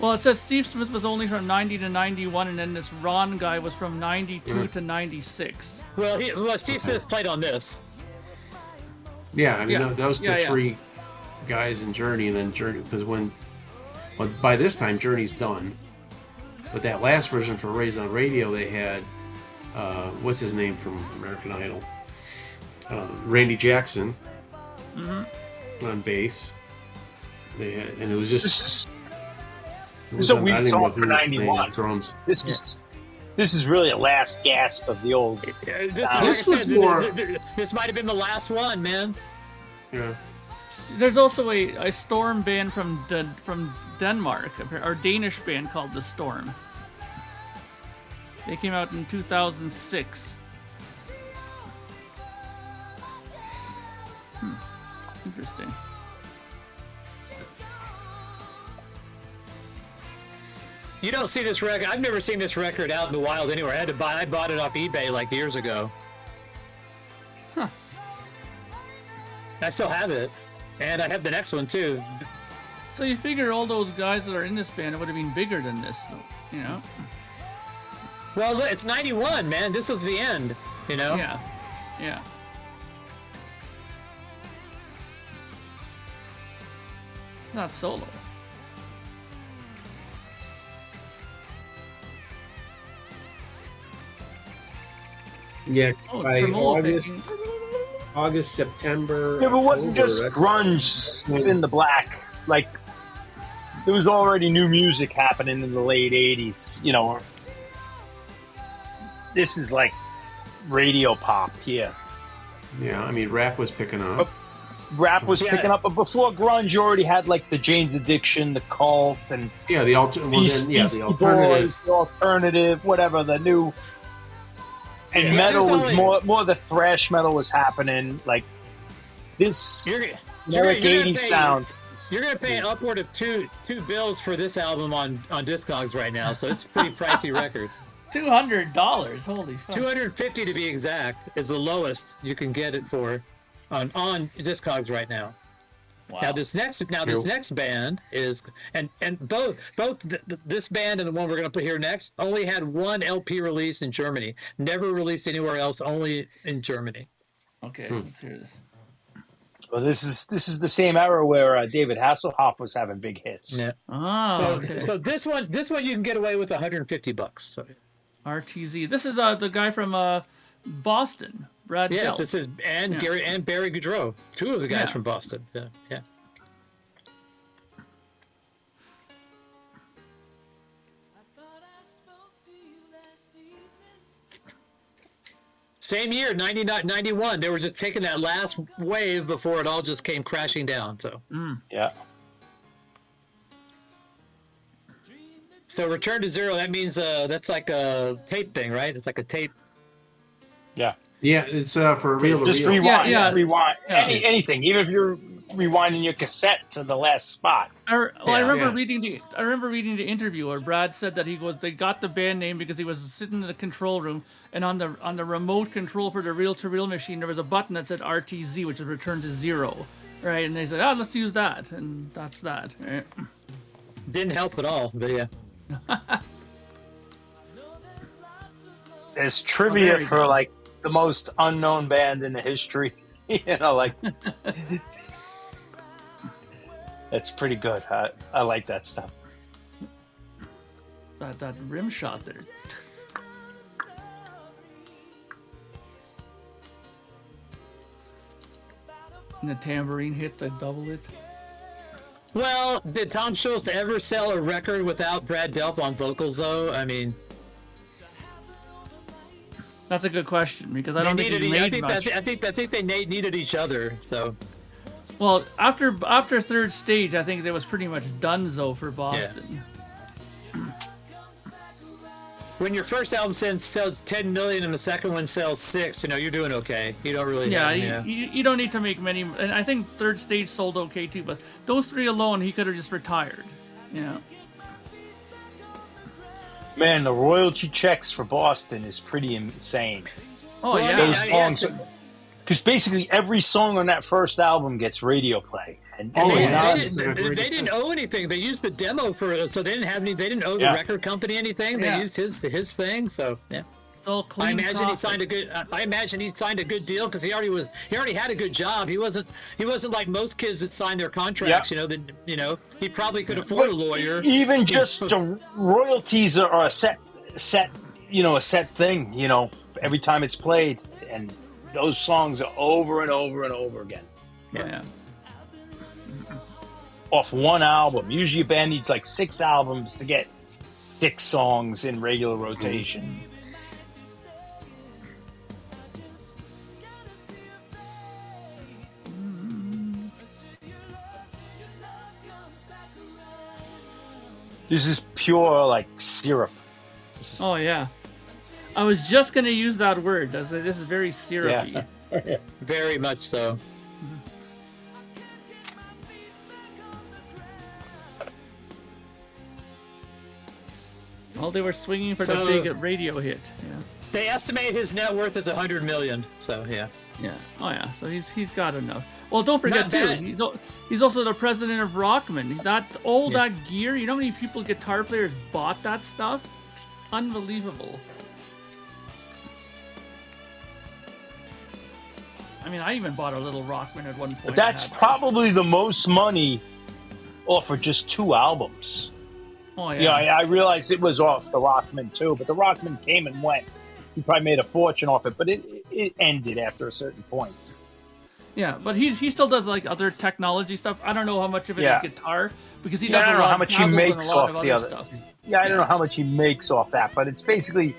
Well, it says Steve Smith was only from 90 to 91, and then this Ron guy was from 92 Right. to 96. Well, Steve Smith played on this. Yeah, I mean Yeah. those Yeah. three guys in Journey, and then Journey because by this time Journey's done. But that last version for Raised on Radio, they had what's his name from American Idol, Randy Jackson on bass. They had, and it was just. This is a weak song for 91. Drums. This is really a last gasp of the old. This was more. This might have been the last one, man. Yeah. There's also a Storm band from Denmark, or Danish band called The Storm. They came out in 2006. Interesting. You don't see this record. I've never seen this record out in the wild anywhere. I bought it off eBay like years ago. Huh. I still have it, and I have the next one too. So you figure all those guys that are in this band would have been bigger than this, you know? Well, look, it's 91, man. This was the end, you know? Yeah. Yeah. Not solo. Yeah. Oh, by tremolo August, picking. August, September. Yeah, but it wasn't October, just that's- grunge in the black. Like, there was already new music happening in the late 80s, you know. This is like radio pop, yeah. Yeah, I mean, rap was picking up. Rap was picking up, but before grunge, you already had like the Jane's Addiction, the Cult, and Yeah, the Beastie alternative. Boys, the alternative, whatever, the new. And Yeah, metal there's was more the thrash metal was happening. Like this You're generic gonna 80s pay- sound. You're gonna pay upward of two bills for this album on Discogs right now, so it's a pretty pricey record. $200. Holy fuck. 250 to be exact is the lowest you can get it for on Discogs right now. Wow. Now this next band is and both this band and the one we're going to put here next only had one LP release in Germany, never released anywhere else, only in Germany. Okay, let's hear this. Well, this is the same era where David Hasselhoff was having big hits. Yeah. Ah, So okay. so this one you can get away with $150. So RTZ. This is the guy from Boston, Brad yes, Gell. this is and Gary and Barry Goudreau, two of the guys Yeah. from Boston. Yeah, yeah. Same year, 91. They were just taking that last wave before it all just came crashing down. So, Yeah. so Return to Zero. That means that's like a tape thing, right? It's like a tape. Yeah. Yeah, it's for real. Just to real. rewind. Yeah, Just rewind. yeah. Anything, even if you're rewinding your cassette to the last spot. I remember Yeah. reading the interview where Brad said that they got the band name because he was sitting in the control room, and on the remote control for the reel-to-reel machine there was a button that said RTZ, which is return to zero, right? And they said, let's use that, and that's that. Right? Didn't help at all, but yeah. There's trivia there you for go. like the most unknown band in the history. Like that's pretty good. I like that stuff. That rim shot there. And the tambourine hit to double it. Well, did Tom Schultz ever sell a record without Brad Delp on vocals, though? I mean, That's a good question because I don't think he made much. I think they needed each other. So, Well, after third stage, I think it was pretty much donezo for Boston. when your first album sells 10 million and the second one sells 6, you're doing okay. You don't really. You don't need to make many, and I think third stage sold okay too. But those three alone, he could have just retired. Man, the royalty checks for Boston is pretty insane. Oh yeah. Those songs, because basically every song on that first album gets radio play. And they didn't owe anything. They used the demo so they didn't have any. They didn't owe the record company anything. They used his thing. So yeah. It's all clean. I imagine he profit. signed a good deal because he already had a good job. He wasn't like most kids that signed their contracts. He probably could afford a lawyer. Even just the royalties are a set thing. Every time it's played, and those songs are over and over and over again. Yeah. Off one album. Usually a band needs like 6 albums to get 6 songs in regular rotation. This is pure like syrup. Oh yeah. I was just gonna use that word. This is very syrupy. Yeah. Very much so. Well, they were swinging for the big radio hit. Yeah. They estimate his net worth is $100 million. So yeah. Yeah. Oh yeah. So he's got enough. Well, don't forget Not too. bad. He's also the president of Rockman. That gear. You know how many guitar players bought that stuff? Unbelievable. I mean, I even bought a little Rockman at one point. But that's probably the most money off of just 2 albums. Oh yeah. Yeah, I realized it was off the Rockman too, but the Rockman came and went. He probably made a fortune off it, but it ended after a certain point. Yeah, but he still does like other technology stuff. I don't know how much of it is guitar because he does. I don't know how much he makes off the other stuff. Yeah, I don't know how much he makes off that, but it's basically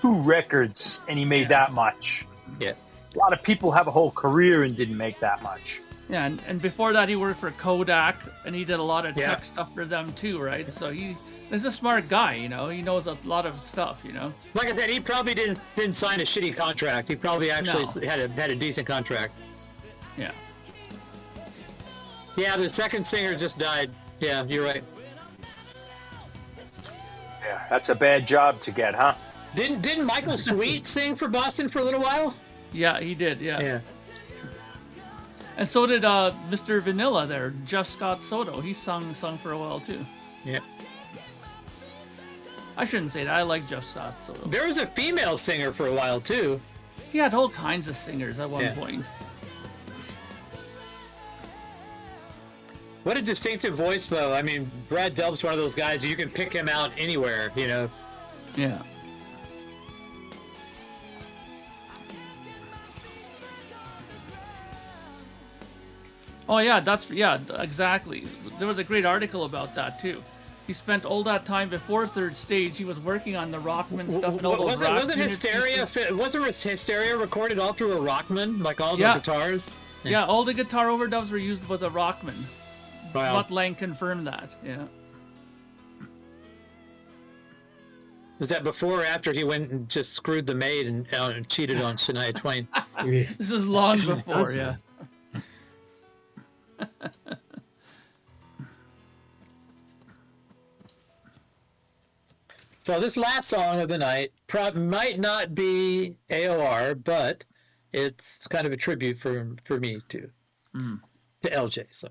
2 records, and he made that much. Yeah. A lot of people have a whole career and didn't make that much. Yeah, and before that he worked for Kodak, and he did a lot of tech stuff for them too, right? So he's a smart guy, He knows a lot of stuff, Like I said, he probably didn't sign a shitty contract. He probably actually had a decent contract. Yeah. Yeah, the second singer just died. Yeah, you're right. Yeah, that's a bad job to get, huh? Didn't Michael Sweet sing for Boston for a little while? Yeah, he did. Yeah. Yeah. And so did Mr. Vanilla there, Jeff Scott Soto. He sung for a while too. Yeah. I shouldn't say that. I like Jeff Scott Soto. There was a female singer for a while too. He had all kinds of singers at one point. What a distinctive voice, though. I mean, Brad Delp's one of those guys you can pick him out anywhere, Yeah. Oh yeah, exactly. There was a great article about that too. He spent all that time before third stage. He was working on the Rockman stuff and all those wasn't Hysteria recorded all through a Rockman, like all the guitars? Yeah, all the guitar overdubs were used with a Rockman. Wow. Mutt Lang confirmed that. Yeah. Was that before or after he went and just screwed the maid and cheated on Shania Twain? This is long before, yeah. So this last song of the night might not be AOR, but it's kind of a tribute for me to LJ. So,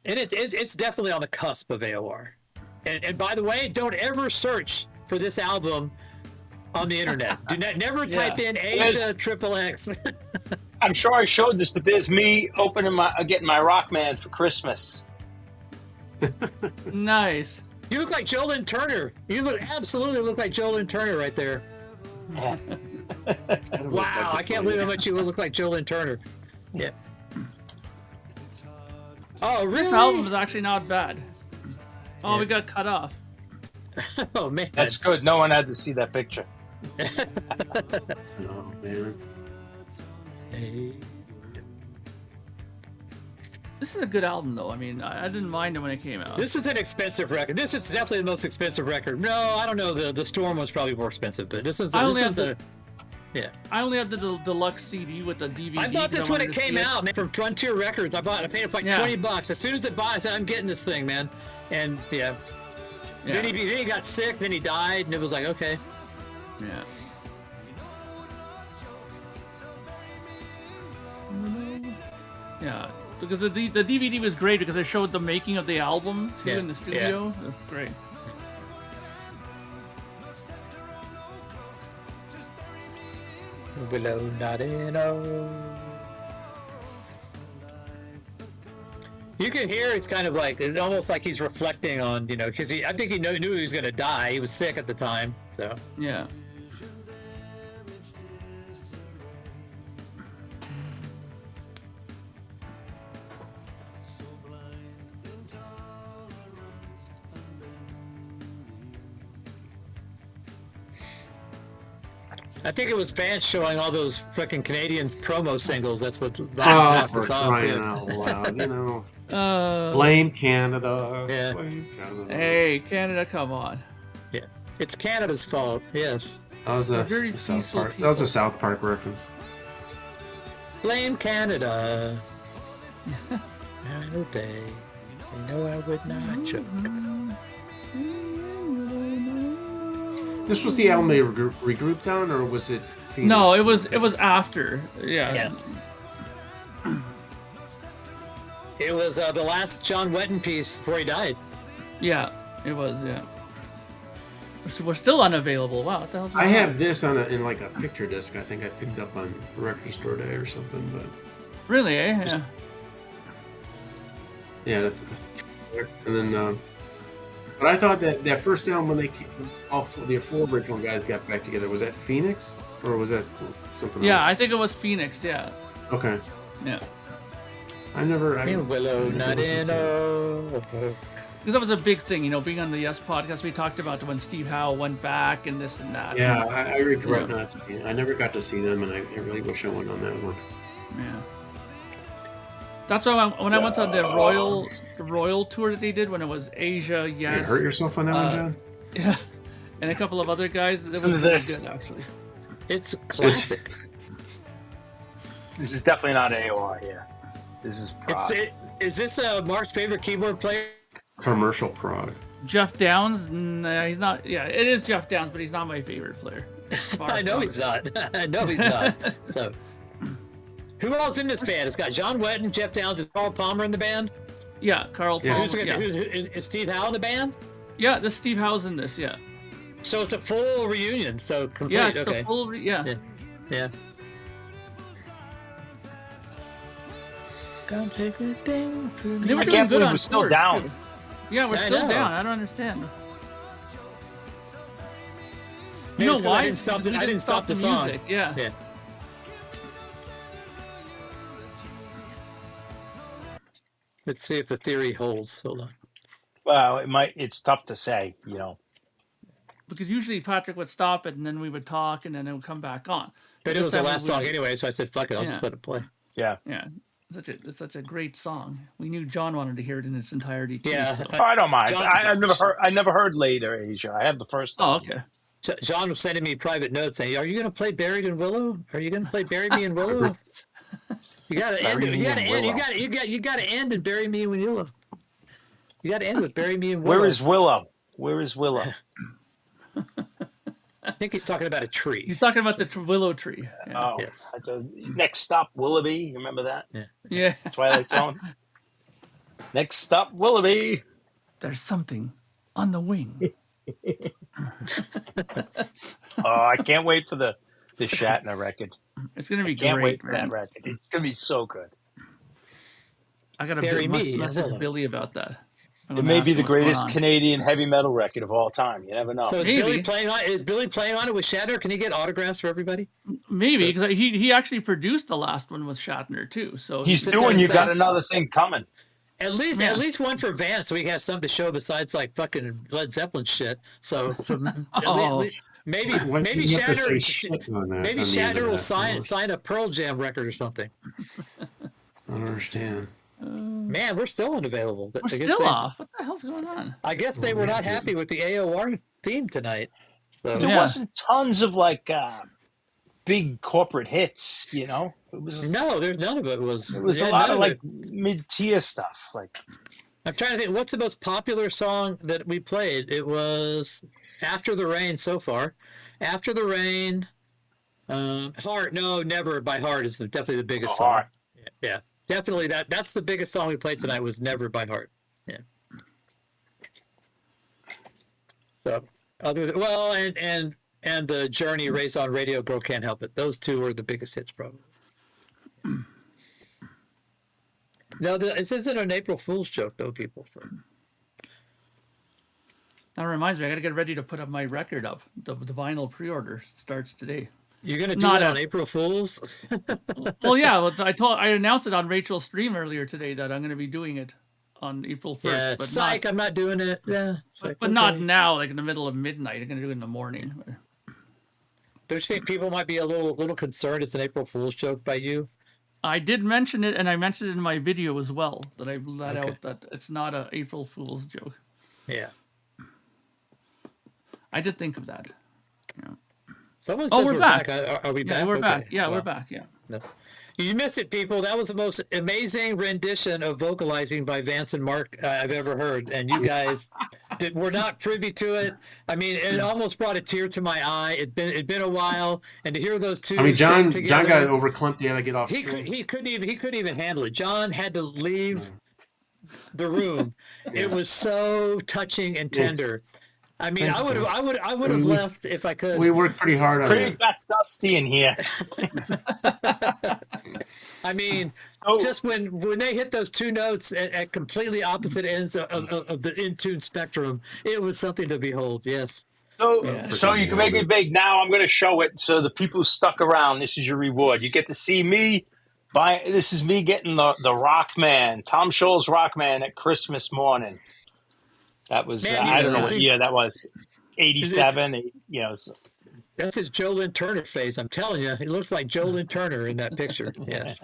and it's definitely on the cusp of AOR. And by the way, don't ever search for this album on the internet. Do not never type in Asia XXX. I'm sure I showed this, but there's me getting my Rockman for Christmas. Nice. You look like Jolyn Turner. You absolutely look like Jolyn Turner right there. Wow, I can't believe how much you look like Jolyn Turner. Yeah. Oh, really? This album is actually not bad. Oh, we got cut off. Oh, man. That's good. No one had to see that picture. Oh, man. Hey. This is a good album, though. I mean, I didn't mind it when it came out. This is an expensive record. This is definitely the most expensive record. No, I don't know. The Storm was probably more expensive, but this one's. I only have the deluxe CD with the DVD. I bought this when it came out, man, from Frontier Records. I paid it for like $20. As soon as it bought, I said, I'm getting this thing, man. And yeah. Then he got sick, then he died, and it was like, okay. Yeah. Yeah. Because the DVD was great because it showed the making of the album too in the studio. Yeah. Great. Below not in oh. You can hear it's kind of like it's almost like he's reflecting on, because I think he knew he was going to die. He was sick at the time, so yeah. I think it was fans showing all those freaking Canadian promo singles. That's what. For crying out loud, blame Canada. Yeah. Blame Canada. Hey, Canada, come on. Yeah, it's Canada's fault. Yes. That was a South Park. That was a South Park reference. Blame Canada. Another day. I know I would not joke. This was the album they regrouped on, or was it Phoenix? No, it was after. Yeah. It was the last John Wetton piece before he died. Yeah, it was, yeah. So we're still unavailable. Wow, what the hell's I have this in like a picture disc. I think I picked up on Record Store Day or something, but really, eh? Yeah. Yeah, and then. But I thought that first album when they the four original guys got back together, was that Phoenix or was that something else? Yeah, I think it was Phoenix. Yeah. Okay. Yeah. Willow, not in. Because that was a big thing, being on the Yes podcast. We talked about when Steve Howe went back and this and that. Yeah, I regret not seeing. I never got to see them, and I really wish I went on that one. Yeah. That's why when I went on the Royal tour that they did when it was Asia, Yes. You hurt yourself on that one, John? Yeah, and a couple of other guys. That was really good, actually. It's classic. This is definitely not AOR. Yeah, this is prog. Is this Mark's favorite keyboard player? Commercial prog. Jeff Downs? Nah, he's not. Yeah, it is Jeff Downs, but he's not my favorite player. I know he's not. I know he's not. So, who else in this band? It's got John Wetton, Jeff Downs, is Carl Palmer in the band? Yeah, Carl Palmer. Is Steve Howe in the band? Yeah, the Steve Howe's in this, yeah. So it's a full reunion, so complete. Yeah, it's a full, yeah. Can't take a thing from they were I doing can't good believe on we're still tours, down. too. Yeah, we're still down. I don't understand. You know why? I didn't stop the song. Music. Yeah. Let's see if the theory holds. Hold on. Well, it might. It's tough to say, Because usually Patrick would stop it and then we would talk and then it would come back on. But it was the last song anyway, so I said, "Fuck it, I'll just let it play." Yeah. Yeah. It's such a great song. We knew John wanted to hear it in its entirety too. Yeah. So. I don't mind. I never heard later Asia. I had the first. Oh, okay. John was sending me private notes saying, "Are you going to play Buried in Willow? Are you going to play Bury Me in Willow? You got to end. You got to end. You got to end and Bury Me in Willow. You got to end with Bury Me in Willow." Where is Willow? Where is Willow? I think he's talking about a tree. He's talking about the willow tree. Yeah. Oh, Yes. Next stop, Willoughby. You remember that? Yeah. Twilight Zone. Next stop, Willoughby. There's something on the wing. Oh, I can't wait for the Shatner record. It's gonna be Can't great, wait for man. that record. It's gonna be so good. I gotta Bury Me in message Willow. Billy about that. It may be the greatest Canadian heavy metal record of all time. You never know. So is Maybe. Billy playing on it with Shatner? Can he get autographs for everybody? Maybe because he actually produced the last one with Shatner too. So He's sit doing. there You and got say- another thing coming. At least one for Vance, so we can have something to show besides like fucking Led Zeppelin shit. So maybe You have to say Shatner shit on that, maybe on the end Shatner of will that. sign a Pearl Jam record or something. I don't understand. Man, we're still unavailable. we're still off. What the hell's going on? I guess they were not happy with the AOR theme tonight. So There Yeah. wasn't tons of like big corporate hits. You know, it was no, there's none of it was. It was a yeah, lot none of it. like mid-tier stuff. Like I'm trying to think. What's the most popular song that we played? It was "After the Rain" so far. "After the Rain," "Heart." No, "Never" by Heart is definitely the biggest song. Heart. Yeah, definitely that's the biggest song we played tonight was "Never" by Heart. Yeah. So other than, well, and the Journey, "Raised on Radio," "Girl Can't Help It." Those two were the biggest hits, probably. No, this isn't an April Fool's joke, though, people. So. That reminds me, I gotta get ready to put up my record up. The vinyl pre-order starts today. You're gonna do Not that a- on April Fools? Well, yeah, I announced it on Rachel's stream earlier today that I'm gonna be doing it on April 1st, Yeah, but psych, I'm not doing it. Yeah, but not now, like in the middle of midnight. I'm gonna do it in the morning. Don't you think people might be a little concerned it's an April Fool's joke by you? I did mention it, and I mentioned it in my video as well that I let Okay. out that it's not a April Fool's joke. Yeah. I did think of that. Someone Oh, says we're we're back. back. Are we Yeah, back? we're Okay. back. Yeah, Wow. we're back. Yeah. No. You missed it, people. That was the most amazing rendition of vocalizing by Vance and Mark I've ever heard. And you guys were not privy to it. I mean, it almost brought a tear to my eye. It'd been a while, and to hear those two. I mean, John sing got together, overclimped. He had to get off He screen. couldn't even handle it. John had to leave the room. It was so touching and tender. I mean, Thanks, I would have left if I could. We worked pretty hard on pretty it. got dusty in here. I mean, Oh. just when they hit those two notes at completely opposite ends of the in-tune spectrum, it was something to behold. Yes. So you can make it big. Now I'm going to show it. So the people who stuck around, this is your reward. You get to see me. This is me getting the Rockman, Tom Scholl's Rockman at Christmas morning. That was Man, I don't know what year that was. 87. You know. That's his Joe Lynn Turner face. I'm telling you, he looks like Joe Lynn Turner in that picture. Yes.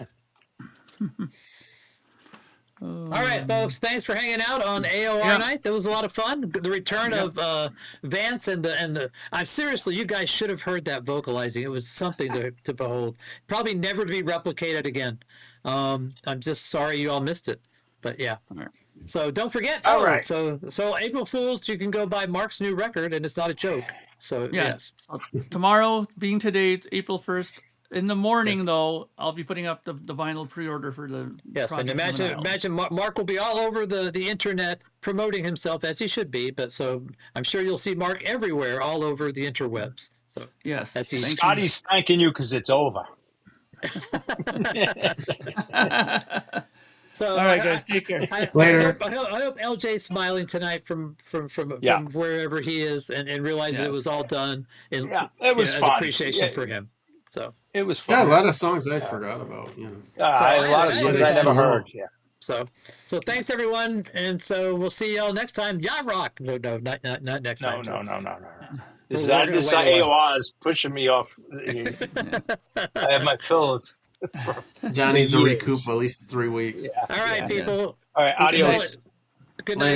All right, folks. Thanks for hanging out on AOR night. That was a lot of fun. The return of Vance and the. I'm seriously, you guys should have heard that vocalizing. It was something to behold. Probably never to be replicated again. I'm just sorry you all missed it, but yeah. So don't forget. All right. So April Fools, you can go buy Mark's new record, and it's not a joke. So yes. So tomorrow, being today, April 1st, in the morning though, I'll be putting up the vinyl pre-order for the Yes, and Project Gemini. imagine Mark will be all over the internet promoting himself as he should be. But so I'm sure you'll see Mark everywhere, all over the interwebs. So Yes, that's easy. thank you. Scotty's thanking you because it's over. So All right, guys, take care. Later. I hope LJ's smiling tonight from Yeah. wherever he is and realizes it Yes. was all done. And, Yeah, it was as fun. appreciation Yeah. for him. So It was Yeah, a fun. lot of songs I forgot about. You know. A lot of songs I never heard. Yeah. so thanks everyone, and so we'll see y'all next time. Yacht Rock. No, not next No, time. no. This We're gonna is wait a AOR is pushing me off. I have my fill of. John needs to Years. recoup at least 3 weeks. Yeah. All right, people. All right. Adios. Good night.